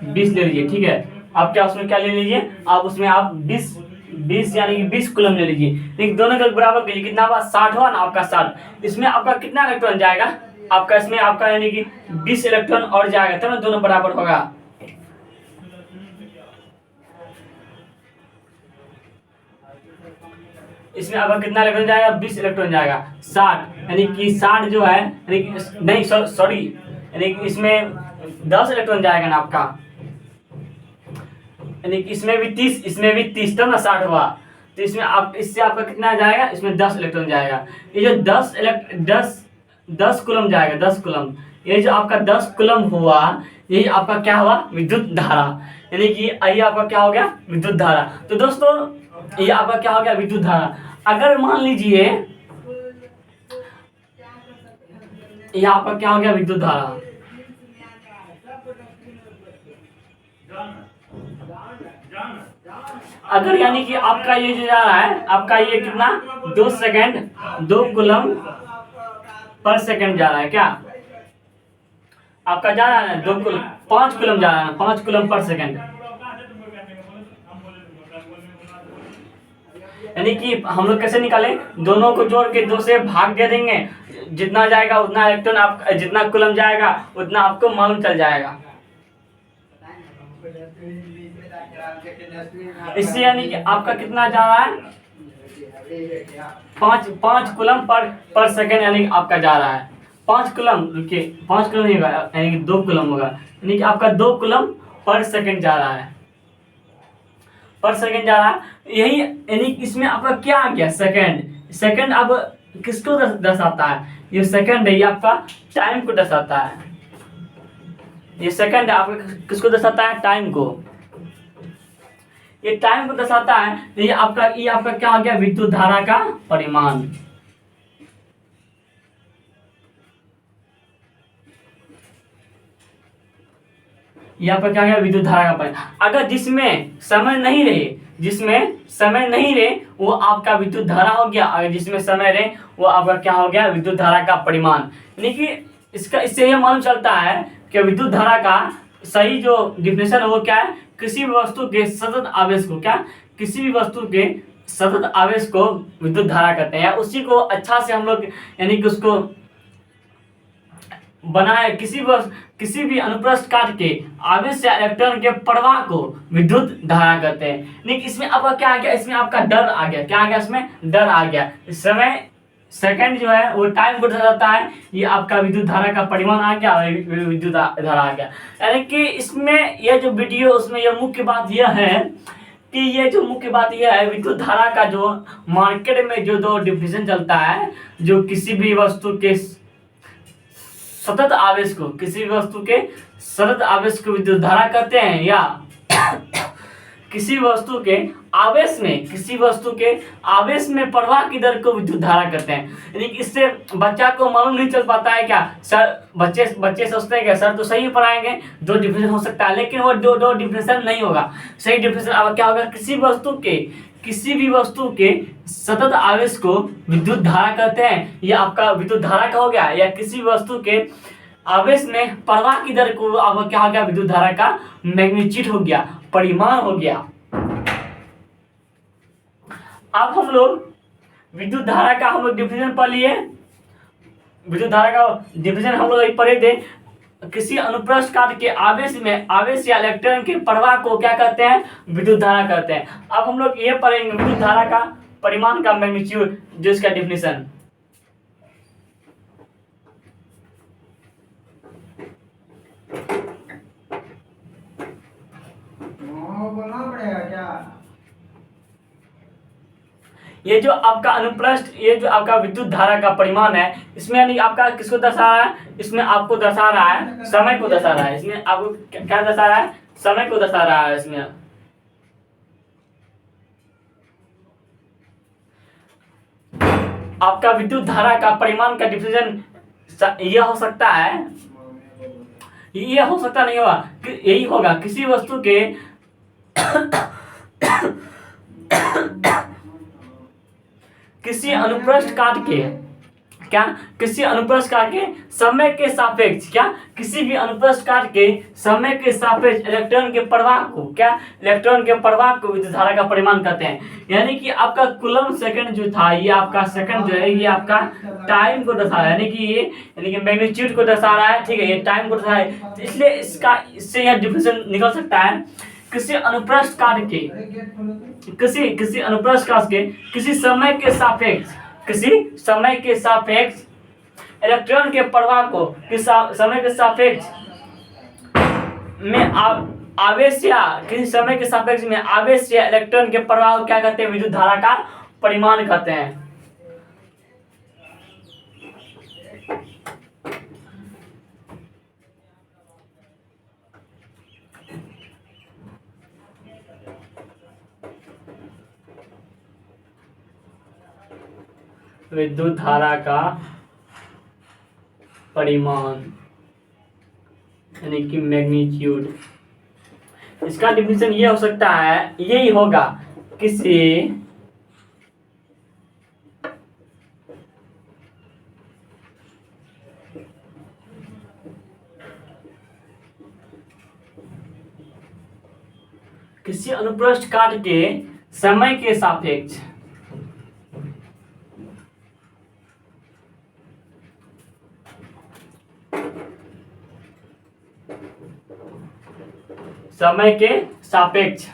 20 ले लीजिए। ठीक है, आप क्या उसमें क्या ले लीजिए, आप उसमें आप 20 यानी कि 20 कूलम ले लीजिए। लेकिन दोनों का बराबर कीजिए, कितना हुआ, 60 हुआ ना आपका, 60। इसमें आपका कितना इलेक्ट्रॉन जाएगा, आपका इसमें आपका यानी कि 20 इलेक्ट्रॉन और जाएगा, तब ना दोनों बराबर होगा। इसमें आपका कितना इलेक्ट्रॉन जाएगा, 20 इलेक्ट्रॉन जाएगा, 60, यानी कि 60 जो है, यानी कि नहीं सॉरी, यानी कि इसमें 10 इलेक्ट्रॉन जाएगा ना आपका, यानी कि इसमें भी 30, इसमें भी 30, तब ना 60 हुआ। तो इसमें आप इससे आपका कितना जाएगा, इसमें 10 इलेक्ट्रॉन जाएगा। ये जो 10 कूलम जाएगा, 10 कूलम, ये जो आपका 10 कूलम हुआ, यही आपका क्या हुआ, विद्युत धारा। यानी कि ये आपका क्या हो गया, विद्युत धारा। तो दोस्तों ये आपका क्या हो गया, विद्युत धारा। अगर मान लीजिए ये आपका क्या हो गया, विद्युत धारा। अगर यानी कि आपका ये जो जा रहा है, आपका ये कितना, 2 सेकेंड 2 कूलम पर सेकेंड जा रहा है, क्या आपका जा रहा है 2 कूलम, 5 कूलम जा रहा है, 5 कूलम पर सेकेंड। यानी कि हम लोग कैसे निकालें, दोनों को जोड़ के 2 से भाग दे देंगे, जितना जाएगा उतना इलेक्ट्रॉन आप, जितना कूलम जाएगा उतना आपको मालूम चल जाएगा। इससे यानी कि आपका कितना जा रहा है, 5 कूलम पर सेकेंड, यानी आपका जा रहा है 5 कूलम। रुकिए, 5 कूलम नहीं होगा, यानी कि 2 कूलम होगा, यानी कि आपका 2 कूलम पर सेकेंड जा रहा है, पर सेकेंड जा रहा है। यही यानी इसमें आपका क्या आ गया, सेकेंड। सेकेंड अब किसको दर्शाता है, ये सेकेंड है, ये आपका टाइम को दर्शाता है। ये सेकेंड आपका किसको दर्शाता है, टाइम को, ये टाइम को दर्शाता है। ये आपका क्या हो गया, विद्युत धारा का परिमाण। ये आपका क्या है, विद्युत धारा का परिमाण। अगर जिसमें समय नहीं रहे वो आपका विद्युत धारा हो गया। अगर जिसमें समय रहे वो आपका क्या हो गया, विद्युत धारा का परिमाण। यानी कि इससे यह मालूम चलता है कि विद्युत धारा का सही जो डिफिनेशन है वो क्या है, किसी भी वस्तु के सतत आवेश को, क्या किसी भी वस्तु के सतत आवेश को विद्युत धारा कहते हैं। उसी को अच्छा से हम लोग यानी कि उसको बनाए, किसी भी अनुप्रस्थ काट के आवेश या इलेक्ट्रॉन के प्रवाह को विद्युत धारा कहते हैं। लेकिन इसमें आपका क्या आ गया, इसमें आपका डर आ गया, क्या आ गया, इसमें डर आ गया। समय सेकंड जो है वो टाइम को दर्शाता है, ये आपका विद्युत धारा का परिमाण आ गया और विद्युत धारा आ गया। यानी कि इसमें यह जो वीडियो, उसमें यह मुख्य बात यह है कि विद्युत धारा का जो मार्केट में जो 2 डिफिनेशन चलता है, जो किसी भी वस्तु के सतत आवेश को, विद्युत धारा कहते हैं, या किसी वस्तु के आवेश में प्रवाह की दर को विद्युत धारा कहते हैं। यानी इससे बच्चा को मालूम नहीं चल पाता है, क्या सर, बच्चे सोचते हैं क्या सर तो सही पढ़ाएंगे, 2 डिफिनेशन हो सकता है, लेकिन वो 2 डिफिनेशन नहीं होगा। सही डिफिनेशन अब क्या होगा, किसी भी वस्तु के सतत आवेश को विद्युत धारा कहते हैं, ये आपका विद्युत धारा का हो गया। या किसी वस्तु के आवेश में प्रवाह की दर को अब क्या हो गया, विद्युत धारा का मैग्नीट्यूड हो गया, परिमाण हो गया। अब हम लोग विद्युत धारा का हम लोग डिफिनेशन पढ़ लिए। विद्युत धारा का डिफिनेशन हम लोग पढ़े थे, किसी अनुप्रस्थ काट के आवेश या इलेक्ट्रॉन के प्रवाह को क्या कहते हैं, विद्युत धारा कहते हैं। अब हम लोग ये पढ़ेंगे विद्युत धारा का परिमाण का मैग्नीट्यूड, जो इसका डिफिनेशन। बोलना पड़ेगा क्या, ये जो आपका अनुप्रस्थ, ये जो आपका विद्युत धारा का परिमाण है, इसमें यानी आपका किसको दर्शा रहा है, इसमें आपको दर्शा रहा है समय को दर्शा रहा है। इसमें आपको क्या दर्शा रहा है, समय को दर्शा रहा है। इसमें आपका विद्युत धारा का परिमाण का डिफिनेशन यह हो सकता है, यह हो सकता नहीं होगा, यही होगा, किसी वस्तु के किसी अनुप्रस्थ काट के समय के सापेक्ष, किसी भी अनुप्रस्थ काट के समय के सापेक्ष इलेक्ट्रॉन के प्रवाह को, विद्युत धारा का परिमाण कहते हैं। यानी कि आपका कूलम सेकंड जो था, ये आपका सेकंड जो है, ये आपका टाइम को दर्शा रहा है, यानी कि मैग्नीट्यूड को दर्शा रहा है, ठीक है, ये टाइम को दर्शा रहा है। तो इसलिए इससे यह डिफिनेशन निकल सकता है, किसी अनुप्रस्थ काट के किसी समय के सापेक्ष इलेक्ट्रॉन के प्रवाह को समय के सापेक्ष में आवेश या किसी समय के सापेक्ष में आवेश या इलेक्ट्रॉन के प्रवाह को क्या कहते हैं? विद्युत धारा का परिमाण कहते हैं। विद्युत धारा का परिमाण यानी कि मैग्नीट्यूड। इसका डिफिनेशन ये हो सकता है, यही होगा, किसी अनुप्रस्थ काट के समय के सापेक्ष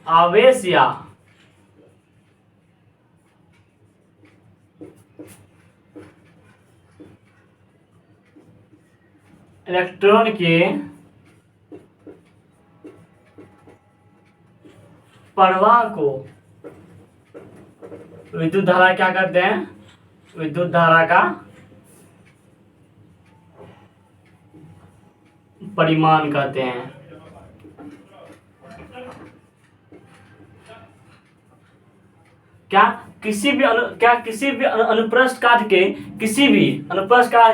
आवेश या इलेक्ट्रॉन के प्रवाह को विद्युत धारा क्या कहते हैं? विद्युत धारा का परिमाण कहते हैं। क्या किसी भी अनुप्रस्थ काट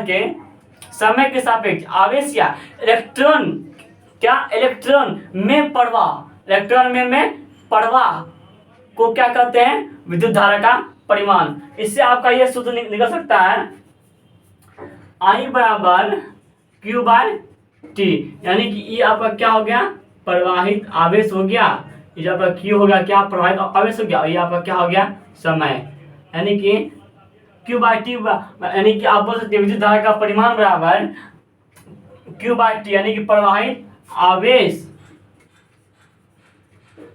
के समय के सापेक्ष आवेश या इलेक्ट्रॉन में प्रवाह को क्या कहते हैं? विद्युत धारा का परिमाण। इससे आपका यह सूत्र निकल सकता है, I बराबर Q बाय T, यानी कि ये आपका क्या हो गया? प्रवाहित आवेश हो गया। ये आपका Q हो गया क्या? प्रवाहित आवेश हो गया। ये आपका क्या हो गया? समय, यानी कि Q बाय T, यानी कि आप बोल सकते हैं विद्युत धारा का परिमाण बराबर Q बाय T, यानी कि प्रवाहित आवेश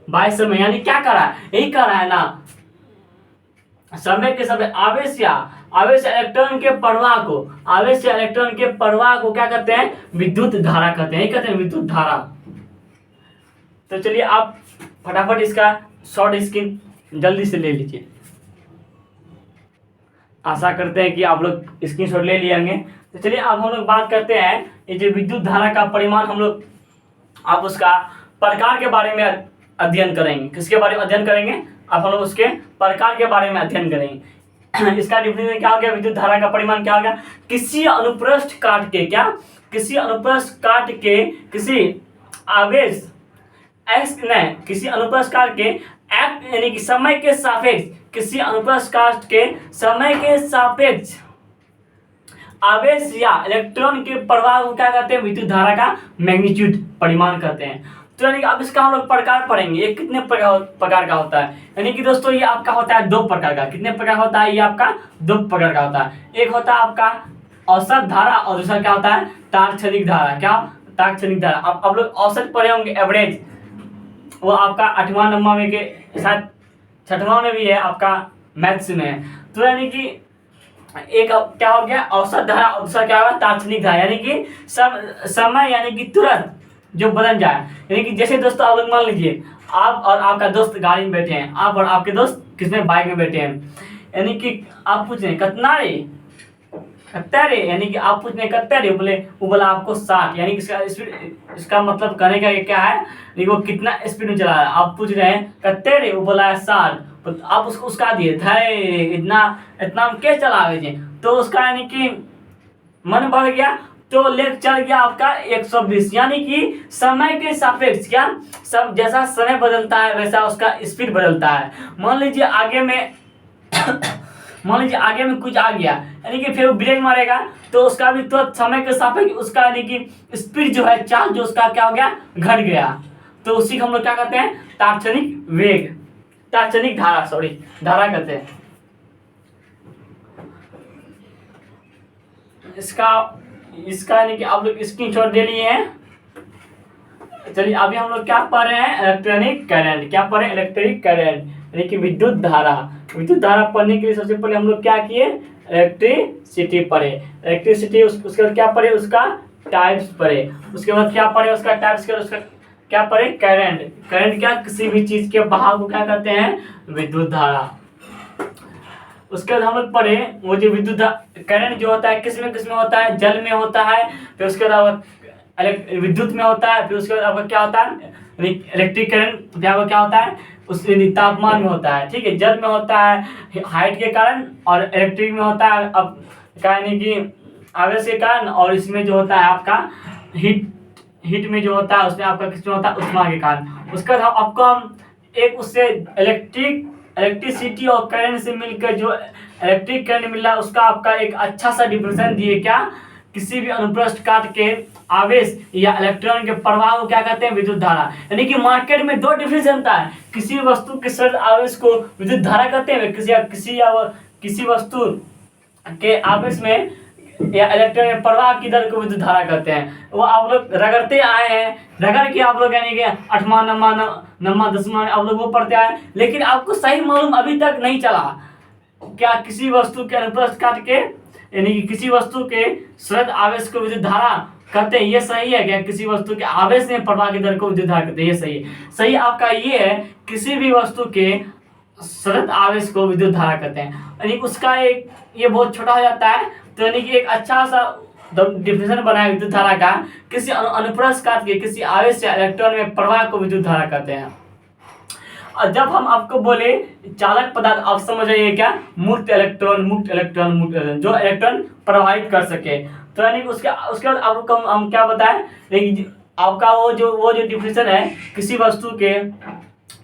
बाय समय। यानी क्या कर रहा है? यही कर रहा है ना, समय के समय आवेश या इलेक्ट्रॉन के प्रवाह को क्या कहते हैं? विद्युत धारा कहते हैं। यही कहते हैं विद्युत धारा। तो चलिए आप फटाफट इसका शॉर्ट स्क्रीन जल्दी से ले लीजिए। आशा करते हैं कि आप लोग स्क्रीनशॉट ले लिए होंगे। तो चलिए अब हम लोग बात करते हैं, ये जो विद्युत धारा का परिमाण हम लोग आप उसका प्रकार के बारे में अध्ययन करेंगे। किसके बारे में अध्ययन करेंगे? अब हम लोग उसके प्रकार के बारे में अध्ययन करेंगे। इसका डिफिनेशन क्या हो गया? विद्युत धारा का परिमाण क्या हो गया? किसी अनुप्रस्थ काट के यानी कि समय के सापेक्ष आवेश या इलेक्ट्रॉन के प्रवाह को क्या कहते हैं? विद्युत धारा का मैग्नीट्यूड परिमाण कहते हैं। तो यानी कि अब इसका हम लोग प्रकार पढ़ेंगे। ये कितने प्रकार का होता है? यानी कि दोस्तों ये आपका होता है 2 प्रकार का। कितने प्रकार होता है? ये आपका 2 प्रकार का होता है। एक होता है आपका औसत धारा और दूसरा क्या होता है? तात्क्षणिक धारा। क्या? तात्क्षणिक धारा। अब लोग औसत पढ़े होंगे, एवरेज, वो आपका 8वां नंबर में के साथ 6वां में भी है, आपका मैथ्स में है। तो यानी कि एक क्या हो गया? औसत धारा और दूसरा क्या होगा? तात्क्षणिक धारा, यानी कि समय यानी कि तुरंत जो बदल जाए। यानी कि जैसे दोस्तों आप लोग मान लीजिए, आप और आपका दोस्त गाड़ी में बैठे हैं, आप और आपके दोस्त किसमें बाइक में बैठे हैं, यानी कि आप पूछ रहे हैं कितना रे, यानी कि आप पूछ रहे हैं कितना रे, वो बोला आपको 60, यानी कि इसका मतलब कहने का क्या है? वो कितना स्पीड में चला रहा है। आप पूछ रहे हैं कितने रे, वो बोला है 60, तो आप उसका दिए थे इतना हम क्या चलावे, तो उसका यानी कि मन बढ़ गया, तो लेख चल गया आपका 120। यानी कि समय के सापेक्ष क्या? सब जैसा समय बदलता है वैसा उसका स्पीड बदलता है। मान लीजिए आगे में कुछ आ गया, यानी कि फिर वो ब्रेक मारेगा, तो उसका भी तो समय के सापेक्ष उसका यानी कि स्पीड जो है, चार्ज जो उसका क्या हो गया? घट गया। तो उसी को हम लोग क्या कहते हैं? तात्क्षणिक धारा कहते हैं। इसका यानी कि आप लोग स्क्रीनशॉट ले लिए हैं। चलिए अभी हम लोग क्या पढ़ रहे हैं? Electronic current. क्या पढ़ रहे हैं? इलेक्ट्रिक करंट, यानी कि विद्युत धारा। विद्युत धारा पढ़ने के लिए सबसे पहले हम लोग क्या किए? इलेक्ट्रिसिटी पढ़े। इलेक्ट्रिसिटी उसके बाद क्या पढ़े? उसका टाइप्स पढ़े, उसके बाद क्या पढ़े उसका टाइप्स कर, उसका क्या पढ़े करंट। करंट क्या, किसी भी चीज के बहाव को क्या कहते हैं, विद्युत धारा। उसके बाद हम लोग पढ़े वो जो विद्युत करंट जो होता है किस में होता है, जल में होता है, फिर उसके बाद विद्युत में होता है, फिर उसके बाद आपका क्या होता है इलेक्ट्रिक करंट, फिर क्या होता है उस तापमान में होता है, ठीक है। जल में होता है हाइट के कारण, और इलेक्ट्रिक में होता है अब यानी कि आवेश के कारण, और इसमें जो होता है आपका हीट में जो होता है उसमें आपका किसमें होता है उष्मा के कारण। उसके बाद आपको हम एक उससे इलेक्ट्रिसिटी और करंट से मिलकर जो इलेक्ट्रिक करंट मिल रहा है उसका आपका एक अच्छा सा डिफिनेशन दिए, क्या, किसी भी अनुप्रस्थ काट के आवेश या इलेक्ट्रॉन के प्रवाह को क्या कहते हैं, विद्युत धारा। यानी कि मार्केट में दो डिफिनेशन था, किसी वस्तु के सदिश आवेश को विद्युत धारा कहते हैं, किसी वस्तु के आवेश में या इलेक्ट्रॉन के प्रवाह की दर को विद्युत धारा कहते हैं। वो आप लोग रगड़ते आए हैं, रगड़ के आप लोग यानी कि 8वां 9वां 10वां आप लोग वो पढ़ते आए, लेकिन आपको सही मालूम अभी तक नहीं चला क्या किसी वस्तु के अनुप्रस्थ काट के यानी कि किसी वस्तु के सदिश आवेश को विद्युत धारा कहते हैं, ये सही है क्या, किसी वस्तु के आवेश में प्रवाह की दर को विद्युत धारा कहते हैं, ये सही है। सही आपका ये है किसी भी वस्तु के सदिश आवेश को विद्युत धारा कहते हैं, यानी उसका एक ये बहुत छोटा हो जाता है, तो यानी कि एक अच्छा सा डिफिनेशन बनाया विद्युत धारा का, किसी अनुप्रस्थ काट के किसी आवेश या इलेक्ट्रॉन में प्रवाह को विद्युत धारा कहते हैं। और जब हम आपको बोले चालक पदार्थ, आप समझ जाइए क्या, मुक्त इलेक्ट्रॉन जो इलेक्ट्रॉन प्रवाहित कर सके, तो यानी उसके बाद आपको हम क्या बताएं, लेकिन आपका वो जो डिफिनेशन है किसी वस्तु के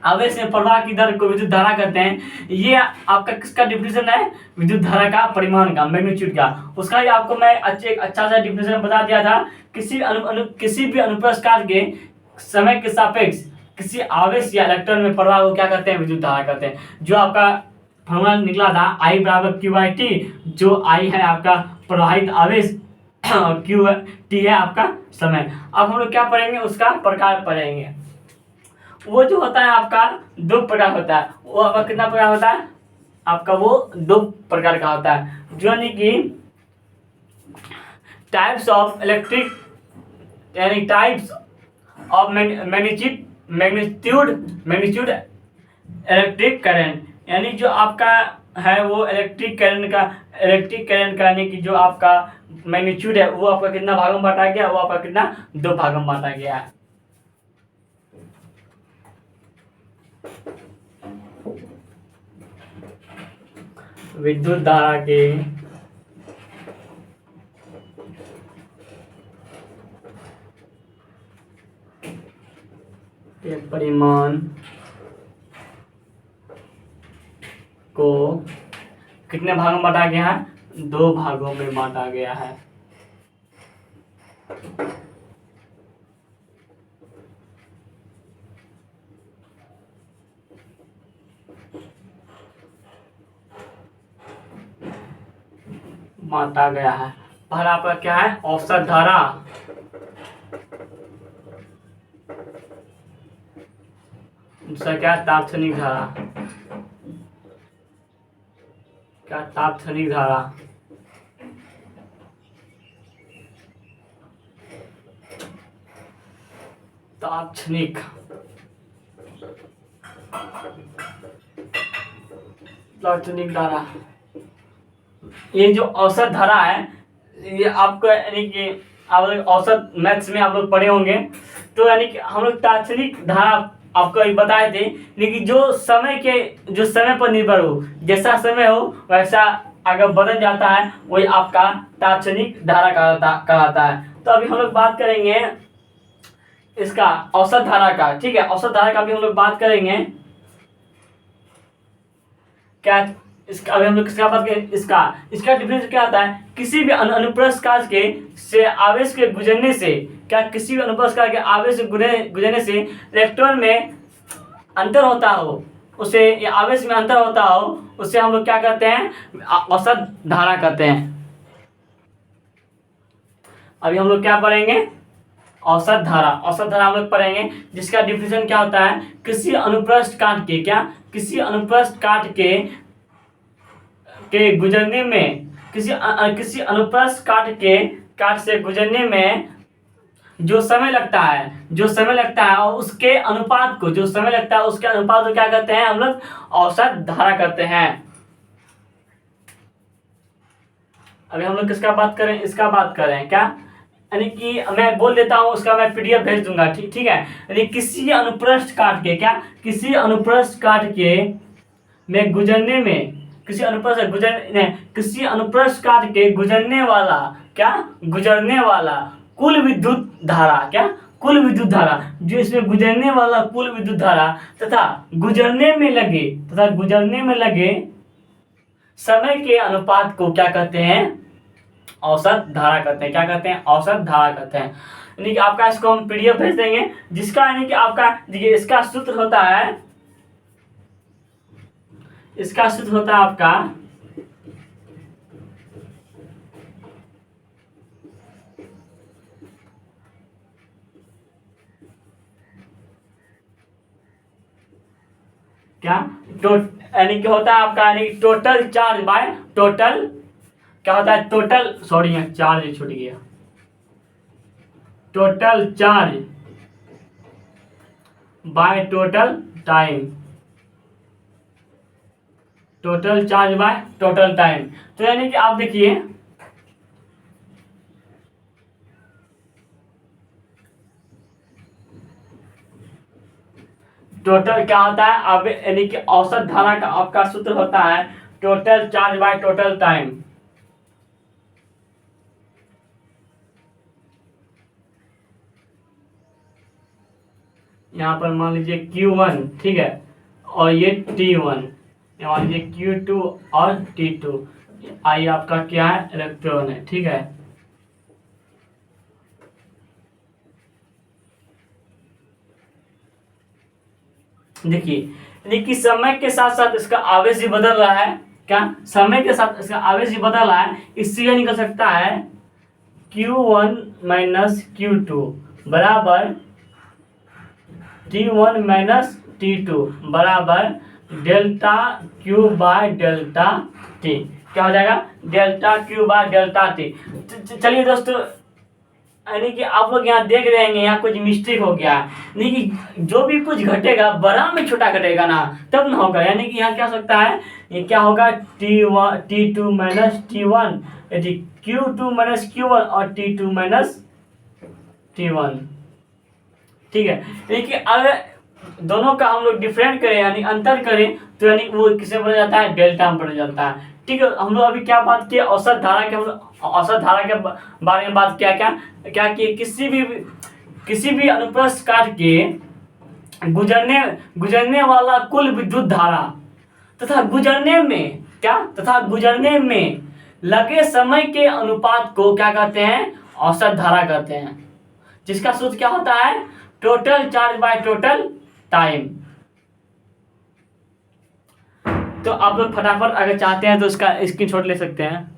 आवेश में प्रवाह की दर को विद्युत धारा कहते हैं, ये आपका किसका डिफिनेशन है, विद्युत धारा का परिमाण का, मैग्नीट्यूड का। उसका ही आपको मैं अच्छा सा डिफिनेशन बता दिया था, किसी भी अनुप्रस्थ काट के समय के सापेक्ष किसी आवेश या इलेक्ट्रॉन में प्रवाह को क्या कहते हैं, विद्युत धारा कहते हैं। जो आपका फॉर्मूला निकला था I बराबर QT, जो I है आपका प्रवाहित आवेश और QT है आपका समय। अब हम लोग क्या पढ़ेंगे, उसका प्रकार पढ़ेंगे। वो जो होता है आपका दो प्रकार होता है, वो आपका कितना प्रकार होता है, आपका वो दो प्रकार का होता है, जो यानी कि टाइप्स ऑफ इलेक्ट्रिक यानी types of magnitude electric current, यानी जो आपका है वो इलेक्ट्रिक करंट का यानी कि जो आपका मैग्नीट्यूड है वो आपका कितना भागों में बांटा गया, वो आपका कितना दो भागों में बांटा गया है। विद्युत धारा के परिमाण को कितने भागों में बांटा गया है, दो भागों में बांटा गया है। बांटा गया है। पहला आपका क्या है, औसत धारा, दूसरा क्या, तात्क्षणिक धारा। क्या, तात्क्षणिक धारा। तात्क्षणिक धारा, ये जो औसत धारा है, ये आपको यानी कि आप लोग औसत मैथ्स में आप लोग पढ़े होंगे, तो यानी कि हम लोग तात्क्षणिक धारा आपको अभी बताए थे, लेकिन जो समय पर निर्भर हो, जैसा समय हो वैसा अगर बदल जाता है, वही आपका तात्क्षणिक धारा कहलाता है। तो अभी हम लोग बात करेंगे इसका औसत धारा का, ठीक है। औसत धारा का भी हम लोग बात करेंगे। क्या इसका अभी हम लोग किसका बात करें, इसका डिफरेंस क्या होता है, किसी भी अनुप्रस्थ काट के से आवेश के गुजरने से, क्या किसी भी अनुप्रस्थ काट के आवेश से गुजरने से इलेक्ट्रॉन में अंतर होता हो, उसे या आवेश में अंतर होता हो, उसे हम लोग क्या कहते हैं, औसत धारा कहते हैं। अभी हम लोग क्या पढ़ेंगे, औसत धारा हम लोग पढ़ेंगे, जिसका डिफिनेशन क्या होता है, किसी अनुप्रस्थ काट के, क्या, किसी अनुप्रस्थ काट के गुजरने में किसी अनुप्रस्थ काट से गुजरने में जो समय लगता है और उसके अनुपात को क्या कहते हैं हम लोग? औसत धारा कहते हैं। अभी हम लोग किसका बात करें? इसका बात करें क्या, यानी कि मैं बोल देता हूँ, उसका मैं पीडीएफ भेज दूंगा, ठीक है। यानी किसी अनुप्रस्थ काट के में गुजरने में किसी अनुप्रस्थ काट के गुजरने वाला कुल विद्युत धारा जो इसमें गुजरने वाला कुल विद्युत धारा तथा गुजरने में लगे समय के अनुपात को क्या कहते हैं? औसत धारा कहते हैं। क्या कहते हैं? औसत धारा कहते हैं। यानी कि आपका इसको हम पीडीएफ भेज देंगे, जिसका यानी कि आपका देखिए इसका सूत्र होता है आपका क्या, यानी कि होता है आपका यानी टोटल चार्ज बाय टोटल, क्या होता है? टोटल, सॉरी यहाँ चार्ज छूट गया, total charge by total time, total charge by total time. तो यानी कि आप देखिए टोटल क्या होता है अब, यानी कि औसत धारा का आपका सूत्र होता है total charge by total time. यहाँ पर मान लीजिए Q1, ठीक है, और ये T1, मान लीजिए Q2 और T2, आई आपका क्या है? इलेक्ट्रॉन है, ठीक है। देखिए यानी कि समय के साथ साथ इसका आवेश भी बदल रहा है। क्या? समय के साथ इसका आवेश भी बदल रहा है। इससे यह निकल सकता है Q1 माइनस Q2 बराबर T1 माइनस T2 बराबर delta Q by delta T। क्या हो जाएगा? Delta Q by delta T। चलिए दोस्तों, यानी कि आप लोग यहाँ देख रहे हैं यहाँ कुछ मिस्टेक हो गया है, यानी कि जो भी कुछ घटेगा बड़ा में छोटा घटेगा ना, तब ना होगा। यानी कि यहाँ क्या हो सकता है? ये क्या होगा? T2 माइनस T1, यदि Q2 माइनस Q1 और T2 माइनस T1, ठीक है। यानी कि अगर दोनों का हम लोग डिफरेंट करें यानी अंतर करें तो यानी वो किससे बदल जाता है? डेल्टा में बदल जाता है, ठीक है। हम लोग अभी क्या बात किया? औसत धारा के, हम लोग औसत धारा के बारे में बात किया। क्या कि किसी भी अनुप्रस्थ काट के गुजरने वाला कुल विद्युत धारा तथा गुजरने में लगे समय के अनुपात को क्या कहते हैं? औसत धारा कहते हैं, जिसका सूत्र क्या होता है? Total charge by total time. तो आप लोग फटाफट अगर चाहते हैं तो इसका स्क्रीनशॉट ले सकते हैं।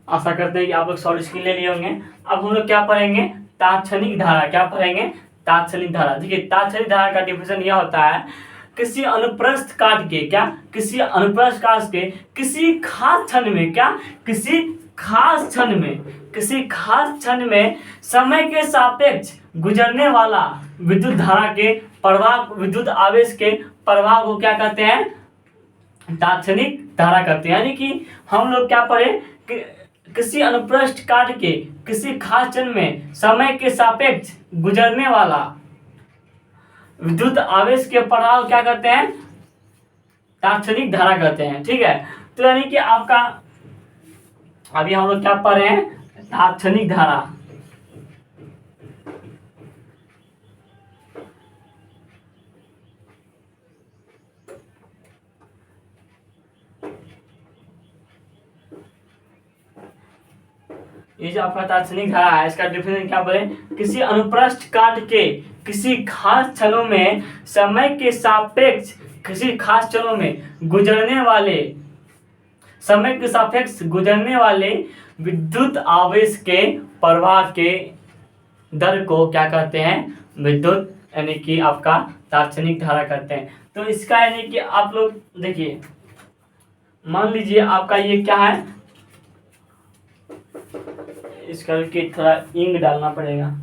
आशा करते हैं कि आप लोग सॉरी स्क्रीन ले लिए होंगे। अब हम लोग क्या पढ़ेंगे? तात्क्षणिक धारा। क्या पढ़ेंगे? तात्क्षणिक धारा। देखिए तात्क्षणिक धारा का डिफिनेशन यह होता है किसी अनुप्रस्थ काट के किसी खास क्षण में समय के सापेक्ष गुजरने वाला विद्युत धारा के प्रवाह, विद्युत आवेश के प्रवाह को क्या कहते हैं? तात्क्षणिक धारा कहते हैं। यानी कि हम लोग क्या पढ़े कि किसी अनुप्रस्थ काट के किसी खास क्षण में समय के सापेक्ष गुजरने वाला विद्युत आवेश के प्रवाह क्या कहते हैं? तात्क्षणिक धारा कहते हैं, ठीक है। तो यानी कि आपका अभी हम लोग क्या पढ़ रहे हैं? तात्क्षणिक धारा। ये जो आपका तात्क्षणिक धारा है इसका डिफिनेशन क्या बोले? किसी अनुप्रस्थ काट के किसी खास क्षणों में समय के सापेक्ष किसी खास क्षणों में गुजरने वाले विद्युत आवेश के प्रवाह के दर को क्या कहते हैं? विद्युत यानी कि आपका तात्क्षणिक धारा कहते हैं। तो इसका यानी कि आप लोग देखिए, मान लीजिए आपका ये क्या है? इसका कि थोड़ा इंक डालना पड़ेगा।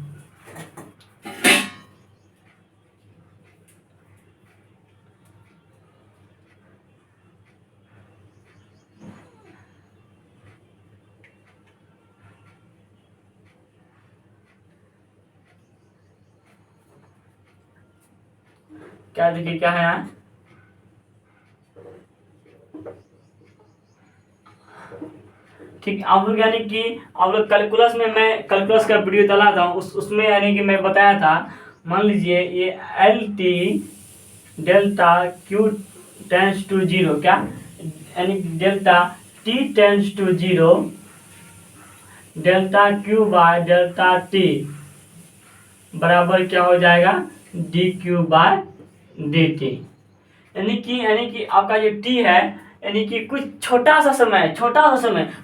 क्या देखिए क्या है यहाँ, ठीक। आप लोग यानी कि आप लोग कैलकुलस में, मैं कैलकुलस का वीडियो डाला था उसमें यानी कि मैं बताया था, मान लीजिए ये L T delta Q tends to zero, क्या यानी delta T tends to zero, delta Q by delta T बराबर क्या हो जाएगा, D Q by D T. यानी कि आपका जो टी है, यानी कि कुछ छोटा सा समय,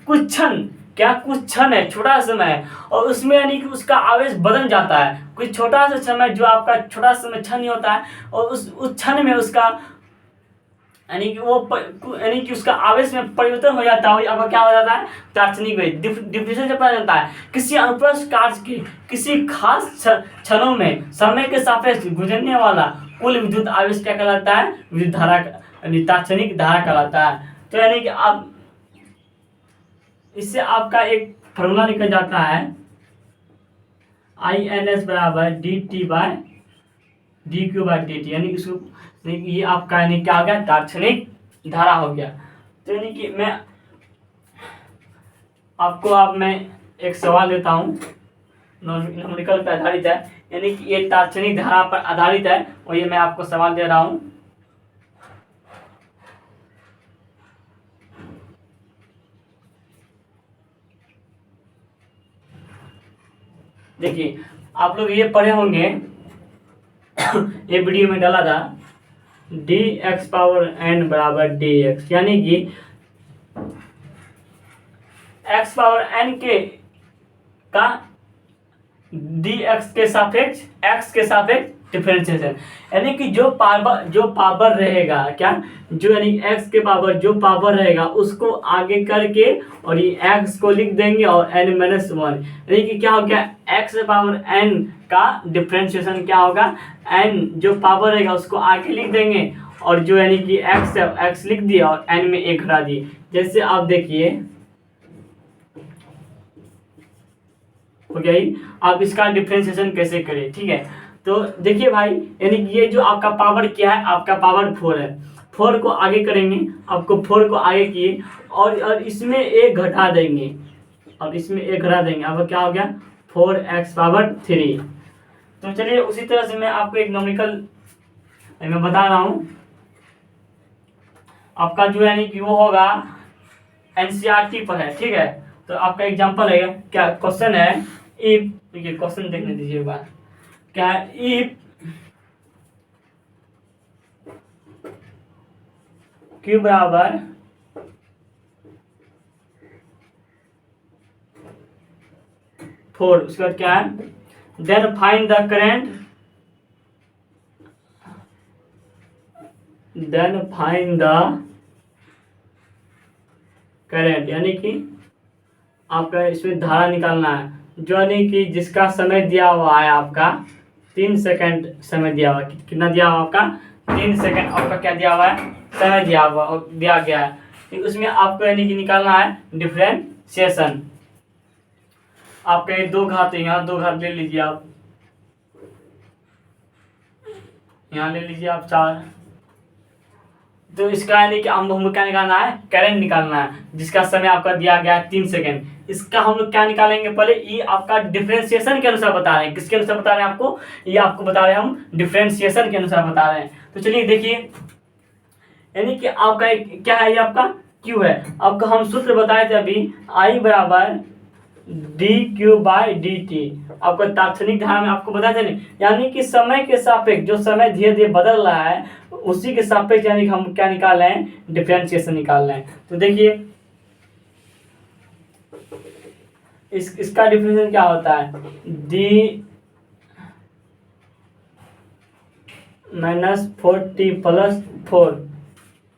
कुछ क्षण, क्या कुछ क्षण है, छोटा सा समय है, और उसमें यानी कि उसका आवेश बदल जाता है। कुछ छोटा सा समय, जो आपका छोटा सा समय क्षण ही होता है, और उस क्षण में उसका यानी कि वो यानी कि उसका आवेश में परिवर्तन हो जाता है। अब क्या हो जाता है, तात्क्षणिक वेग। डिफिनेशन से पता चलता है किसी अनुप्रस्थ कार्य के किसी खास क्षणों में समय के सापेक्ष गुजरने वाला कुल विद्युत आवेश क्या कहलाता है, विद्युत धारा, यानी तात्क्षणिक धारा कहलाता है। तो यानी कि आप इससे आपका एक फॉर्मूला निकल जाता है, INS बराबर dt by dq by dt, यानी इसको ये आपका यानी क्या हो गया, तात्क्षणिक धारा हो गया। तो यानी कि मैं आपको मैं एक सवाल देता हूँ, न्यूमेरिकल पर आधारित है, यानी कि ये तात्क्षणिक धारा पर आधारित है, और ये मैं आपको सवाल दे रहा हूँ। देखिए आप लोग ये पढ़े होंगे ये वीडियो में डाला था, dx पावर n बराबर dx, यानी कि x पावर n के का dx के सापेक्ष x के सापेक्ष डिफरेंशिएशन, यानी कि जो पावर रहेगा, क्या जो यानी x के पावर जो पावर रहेगा उसको आगे करके और ये x को लिख देंगे और n माइनस वन, यानी कि क्या हो गया, x पावर n का डिफरेंशिएशन क्या होगा, n जो पावर रहेगा उसको आगे लिख देंगे, और जो यानी कि x लिख दिया और n में एक घटा दी। जैसे आप देखिए हो गया ही। आप इसका डिफरेंशिएशन कैसे करें, ठीक है। तो देखिए भाई, यानी कि ये जो आपका पावर क्या है, आपका पावर 4 है, 4 को आगे करेंगे, आपको 4 को आगे किए और इसमें एक घटा देंगे, अब इसमें एक घटा देंगे, अब क्या हो गया, 4x पावर 3। तो चलिए उसी तरह से मैं आपको एक न्यूमेरिकल मैं बता रहा हूँ, आपका जो यानी कि वो होगा NCERT पर है, ठीक है। तो आपका एग्जांपल है, क्या क्वेश्चन है, इफ, देखिए क्वेश्चन देखने दीजिए एक बार, क्या है, इफ Q बराबर 4, उसके बाद क्या है, then find the current, then find the current, यानी कि आपका इसमें धारा निकालना है, जो यानी कि जिसका समय दिया हुआ है आपका 3 सेकंड समय दिया हुआ है, कितना दिया हुआ आपका 3 सेकंड आपका क्या दिया हुआ है, समय दिया गया है। उसमें आपको यानी कि निकालना है डिफरेंशिएशन। आपका ये 2 घात है, यहाँ 2 घात ले लीजिए आप, यहाँ ले लीजिए आप 4। तो इसका यानी कि हमको क्या निकालना है, करंट निकालना है, जिसका समय आपका दिया गया है 3 सेकंड। इसका हम लोग क्या निकालेंगे, पहले ये आपका डिफरेंशिएशन के अनुसार बता रहे हैं, किसके अनुसार बता रहे हैं आपको, ये आपको बता रहे हैं हम डिफरेंशिएशन के अनुसार बता रहे हैं। तो चलिए देखिए, यानी कि आपका क्या है, ये आपका Q है, आपका हम सूत्र बताए थे अभी, I बराबर dq बाय dt, आपका तात्क्षणिक धारा में आपको बताया था नहीं, यानी कि समय के सापेक्ष जो समय धीरे धीरे बदल रहा है उसी के सापेक्ष यानी कि हम क्या निकाल रहे हैं, डिफरेंशिएशन निकाल रहे हैं। तो देखिए इसका डिफरेंशिएशन क्या होता है, d minus 40 plus 4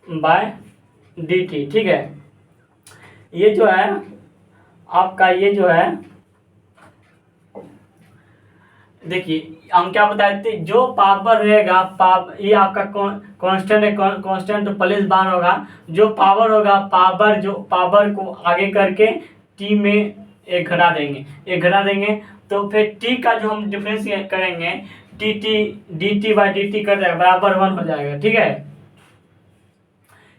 by dt, ठीक है। ये जो है आपका, ये जो है देखिए हम क्या बताए थे, जो पावर रहेगा ये आपका कांस्टेंट है, कांस्टेंट तो प्लेस बार होगा, जो पावर होगा पावर, जो पावर को आगे करके टी में एक घटा देंगे तो फिर टी का जो हम डिफरेंस करेंगे D T by D T कर जाएगा बराबर 1 हो जाएगा। ठीक है,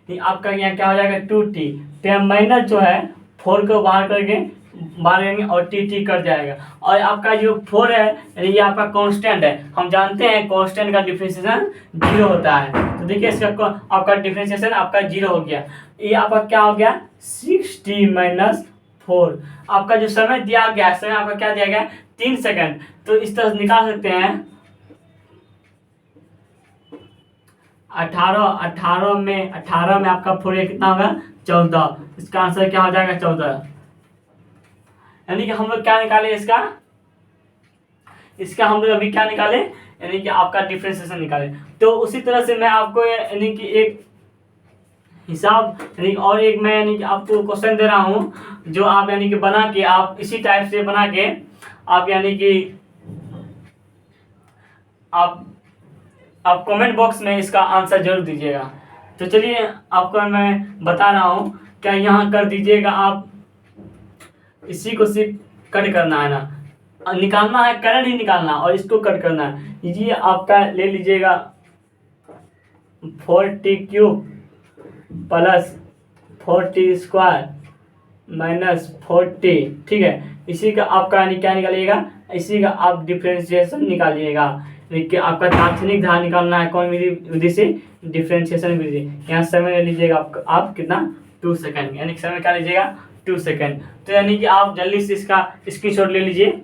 आपका यहाँ क्या हो जाएगा 2t, माइनस जो है 4 को बाहर करेंगे और टी कट जाएगा। और आपका जो 4 है यानी ये आपका कांस्टेंट है, हम जानते हैं कांस्टेंट का डिफरेंशिएशन 0 होता है। तो देखिए इसका आपका डिफरेंशिएशन आपका 0 हो गया। ये आपका क्या हो गया 6t माइनस 4। आपका जो समय दिया गया, समय आपका क्या दिया गया 3 सेकंड, तो इस तरह से निकाल सकते हैं 18 में आपका 4 कितना होगा 14। इसका आंसर क्या हो जाएगा 14। यानी कि हम लोग क्या निकाले इसका हम लोग अभी क्या निकाले, यानी कि आपका डिफरेंशिएशन निकाले। तो उसी तरह से मैं आपको यानी कि एक हिसाब यानी और एक मैं यानी कि आपको क्वेश्चन दे रहा हूँ, जो आप यानी कि बना के आप इसी टाइप से बना के आप यानी कि आप कमेंट बॉक्स में इसका आंसर जरूर दीजिएगा। तो चलिए आपको मैं बता रहा हूँ, क्या यहाँ कर दीजिएगा आप, इसी को सिर्फ कट करना है ना, निकालना है, करंट ही निकालना और इसको कट करना है। ये आपका ले लीजिएगा 4t cube plus 4t square minus 4t। ठीक है, इसी का आपका क्या निकालिएगा, इसी का आप डिफरेंशिएशन निकालिएगा। देखिए आपका तात्क्षणिक धारा निकालना है कौन विधि से, डिफरेंशिएशन विधि। यहाँ समय ले लीजिएगा आप कितना 2 सेकंड, यानी समय क्या लीजिएगा 2 सेकंड। तो यानी कि आप जल्दी से इसका स्क्रीनशॉट ले लीजिए।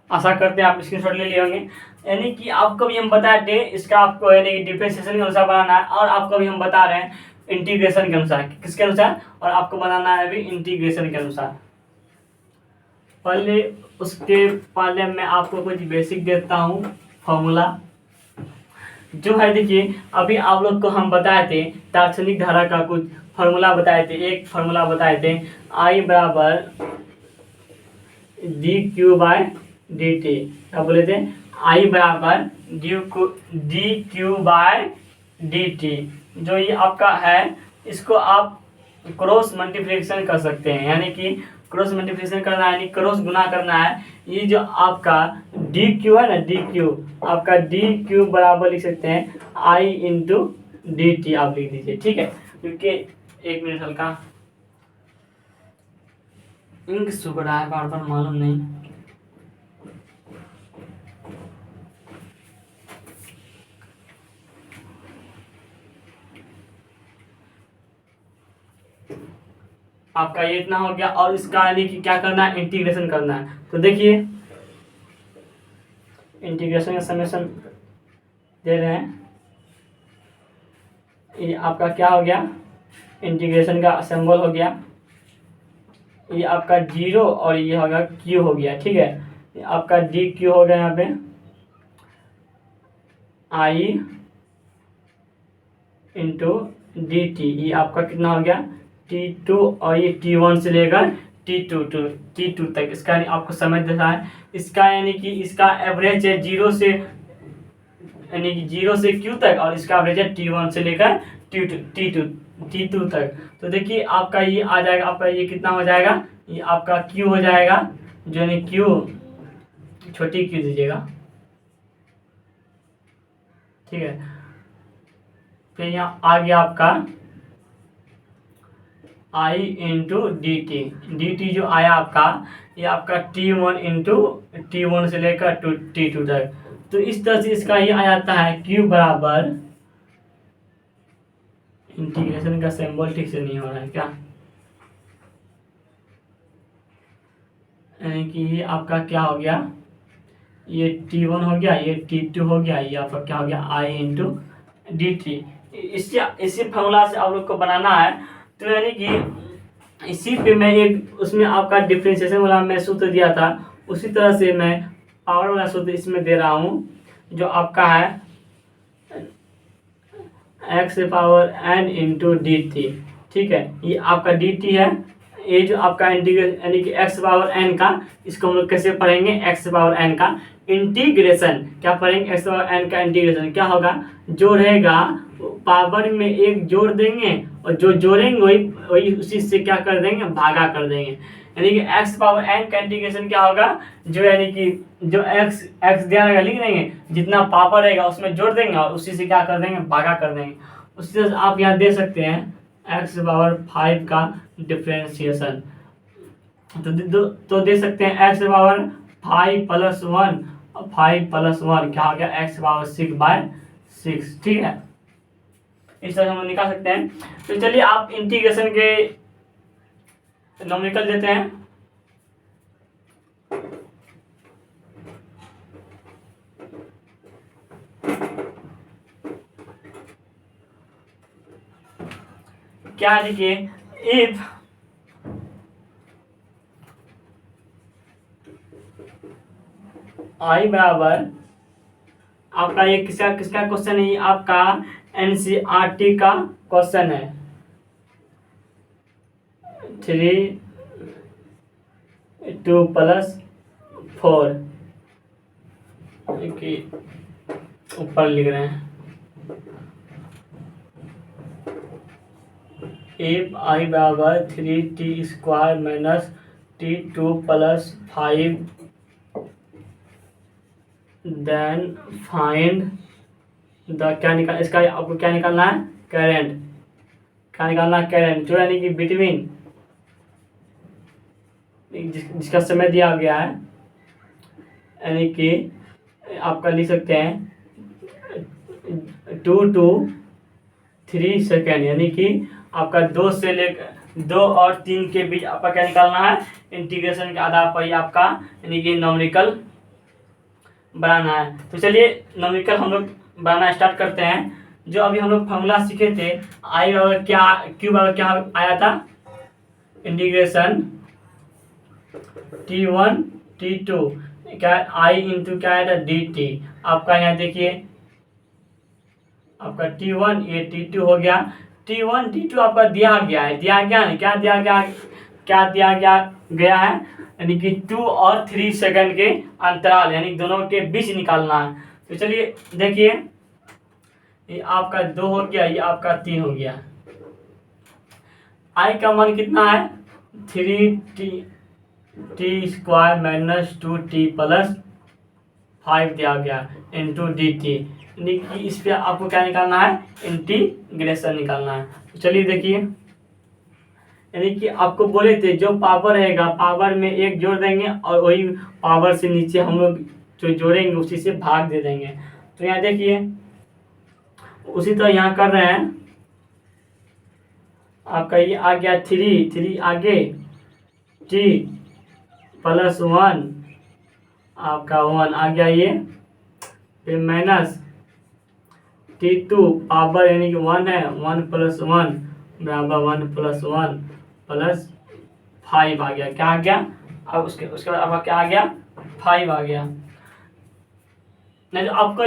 आशा करते हैं आप स्क्रीनशॉट ले लिए होंगे। यानी कि आपको भी हम बता दें इसका आपको यानी कि डिफरेंशिएशन के अनुसार बनाना है, और आपको भी हम बता रहे हैं इंटीग्रेशन के अनुसार, किसके अनुसार, और आपको बनाना है अभी इंटीग्रेशन के अनुसार। उसके पहले मैं आपको कुछ बेसिक देता हूँ फॉर्मूला जो है। देखिए अभी आप लोग को हम बताए थे तात्क्षणिक धारा का कुछ फॉर्मूला बताए थे, एक फॉर्मूला बताए थे I बराबर D Q by D T. क्या बोले थे, I बराबर D Q by D T. जो ये आपका है इसको आप क्रॉस मल्टीप्लिकेशन कर सकते हैं, यानी कि क्रॉस मल्टीप्लिकेशन करना है यानी क्रॉस गुना करना है। ये जो आपका डी क्यू है ना, डी क्यू आपका डी क्यू बराबर लिख सकते हैं आई इंटू डी टी, आप लिख दीजिए। ठीक है, क्योंकि 1 मिनट हल्का इंक सूख रहा है बार बार, मालूम नहीं। आपका ये इतना हो गया, और इसका यानी कि क्या करना है इंटीग्रेशन करना है। तो देखिए इंटीग्रेशन का समेशन दे रहे हैं, ये आपका क्या हो गया इंटीग्रेशन का सिंबल हो गया, ये आपका 0 और ये होगा क्यू हो गया। ठीक है, ये आपका डी क्यू हो गया, यहाँ पे आई इंटू डी टी, ये आपका कितना हो गया T2, और ये T1 से लेकर T2 तक। इसका यानी आपको समझ देता है, इसका यानी कि इसका एवरेज है 0 से यानी कि 0 से Q तक, और इसका एवरेज है T1 से लेकर T2 तक। तो देखिए आपका ये आ जाएगा, आपका ये कितना हो जाएगा, ये आपका Q हो जाएगा, जो यानी Q छोटी Q दीजिएगा। ठीक है, फिर यहाँ आ गया आपका I इंटू डी टी जो आया आपका, ये आपका T1 इंटू T1 से लेकर T2 तक। तो इस तरह से इसका ये आ जाता है Q बराबर, इंटीग्रेशन का सिंबल ठीक से नहीं हो रहा है क्या, यानी कि ये आपका क्या हो गया, ये T1 हो गया, ये T2 हो गया, ये आपका क्या हो गया I इंटू डी टी। इसी फॉर्मूला से आप लोग को बनाना है। तो यानी कि इसी पे मैं एक उसमें आपका डिफरेंशिएशन वाला मैं सूत्र दिया था, उसी तरह से मैं पावर वाला सूत्र इसमें दे रहा हूँ, जो आपका है x power n into D T. ठीक है, ये आपका डी टी है, ये जो आपका इंटीग्रेशन यानी कि एक्स पावर एन का, इसको हम लोग कैसे पढ़ेंगे, एक्स पावर एन का इंटीग्रेशन। क्या पढ़ेंगे, एक्स पावर एन का इंटीग्रेशन क्या होगा, जो रहेगा पावर में एक जोड़ देंगे और जो जोड़ेंगे वही वही उसी से क्या कर देंगे, भागा कर देंगे। यानी कि एक्स पावर एन का इंटीग्रेशन क्या होगा, जो यानी कि जो एक्स एक्स दिया रहेगा लिख देंगे, जितना पावर रहेगा उसमें जोड़ देंगे और उसी से क्या कर देंगे, भागा कर देंगे। उसी तरह आप यहाँ दे सकते हैं एक्स पावर 5 का डिफ्रेंशिएशन, तो दे सकते हैं एक्स पावर 5 + 1 और 5 + 1 क्या हो गया, एक्स पावर 6/6। ठीक है, इस तरह हम निकाल सकते हैं। तो चलिए आप इंटीग्रेशन के न्यूमेरिकल देते हैं। क्या लिखिए, इफ आई बराबर, आपका ये किसका किसका क्वेश्चन है, आपका एनसीईआरटी का क्वेश्चन है। 3 2 + 4 कि ऊपर लिख रहे हैं, इफ आई बराबर 3t² - t2 + 5 then find the, क्या निकाल, इसका आपको क्या निकालना है, करंट। क्या निकालना है, करंट, जो यानी कि बिटवीन जिसका समय दिया गया है, यानी कि आपका लिख सकते हैं 2 to 3 सेकेंड, यानी कि आपका 2 से लेकर 2 और 3 के बीच आपका क्या निकालना है, इंटीग्रेशन के आधार पर ही आपका यानी कि न्यूमेरिकल बनाना है। तो चलिए न्यूमेरिकल हम लोग बनाना स्टार्ट करते हैं। जो अभी हम लोग फॉर्मूला सीखे थे, आई बराबर क्या, क्यू बराबर क्या आया था, इंटीग्रेशन t1 t2 क्या, आई इंटू क्या आया था, dt। आपका यहाँ देखिए आपका t1 ये t2 हो गया, t1 t2 आपका दिया गया है, दिया गया है, क्या दिया गया, क्या दिया गया है, यानी कि 2 और 3 सेकंड के अंतराल, यानी दोनों के बीच निकालना है। तो चलिए देखिए, ये आपका 2 हो गया, ये आपका 3 हो गया। आई का मान कितना है, 3t² - 2t + 5 दिया गया इंटू dt, यानी कि इस पे आपको क्या निकालना है, इंटीग्रेशन निकालना है। तो चलिए देखिए, यानी कि आपको बोले थे जो पावर रहेगा पावर में एक जोड़ देंगे और वही पावर से नीचे हम लोग जो जोड़ेंगे उसी से भाग दे देंगे। तो यहाँ देखिए उसी तरह यहाँ कर रहे हैं, आपका ये आ गया 3 आगे t + 1 आपका 1 आ गया, ये फिर माइनस t2 पावर यानी कि 1 है, 1 + 1 बराबर 1 + 1 + 5 आ गया। क्या आ गया, अब उसके बाद आपका क्या आ गया, 5 आ गया। नहीं तो आपको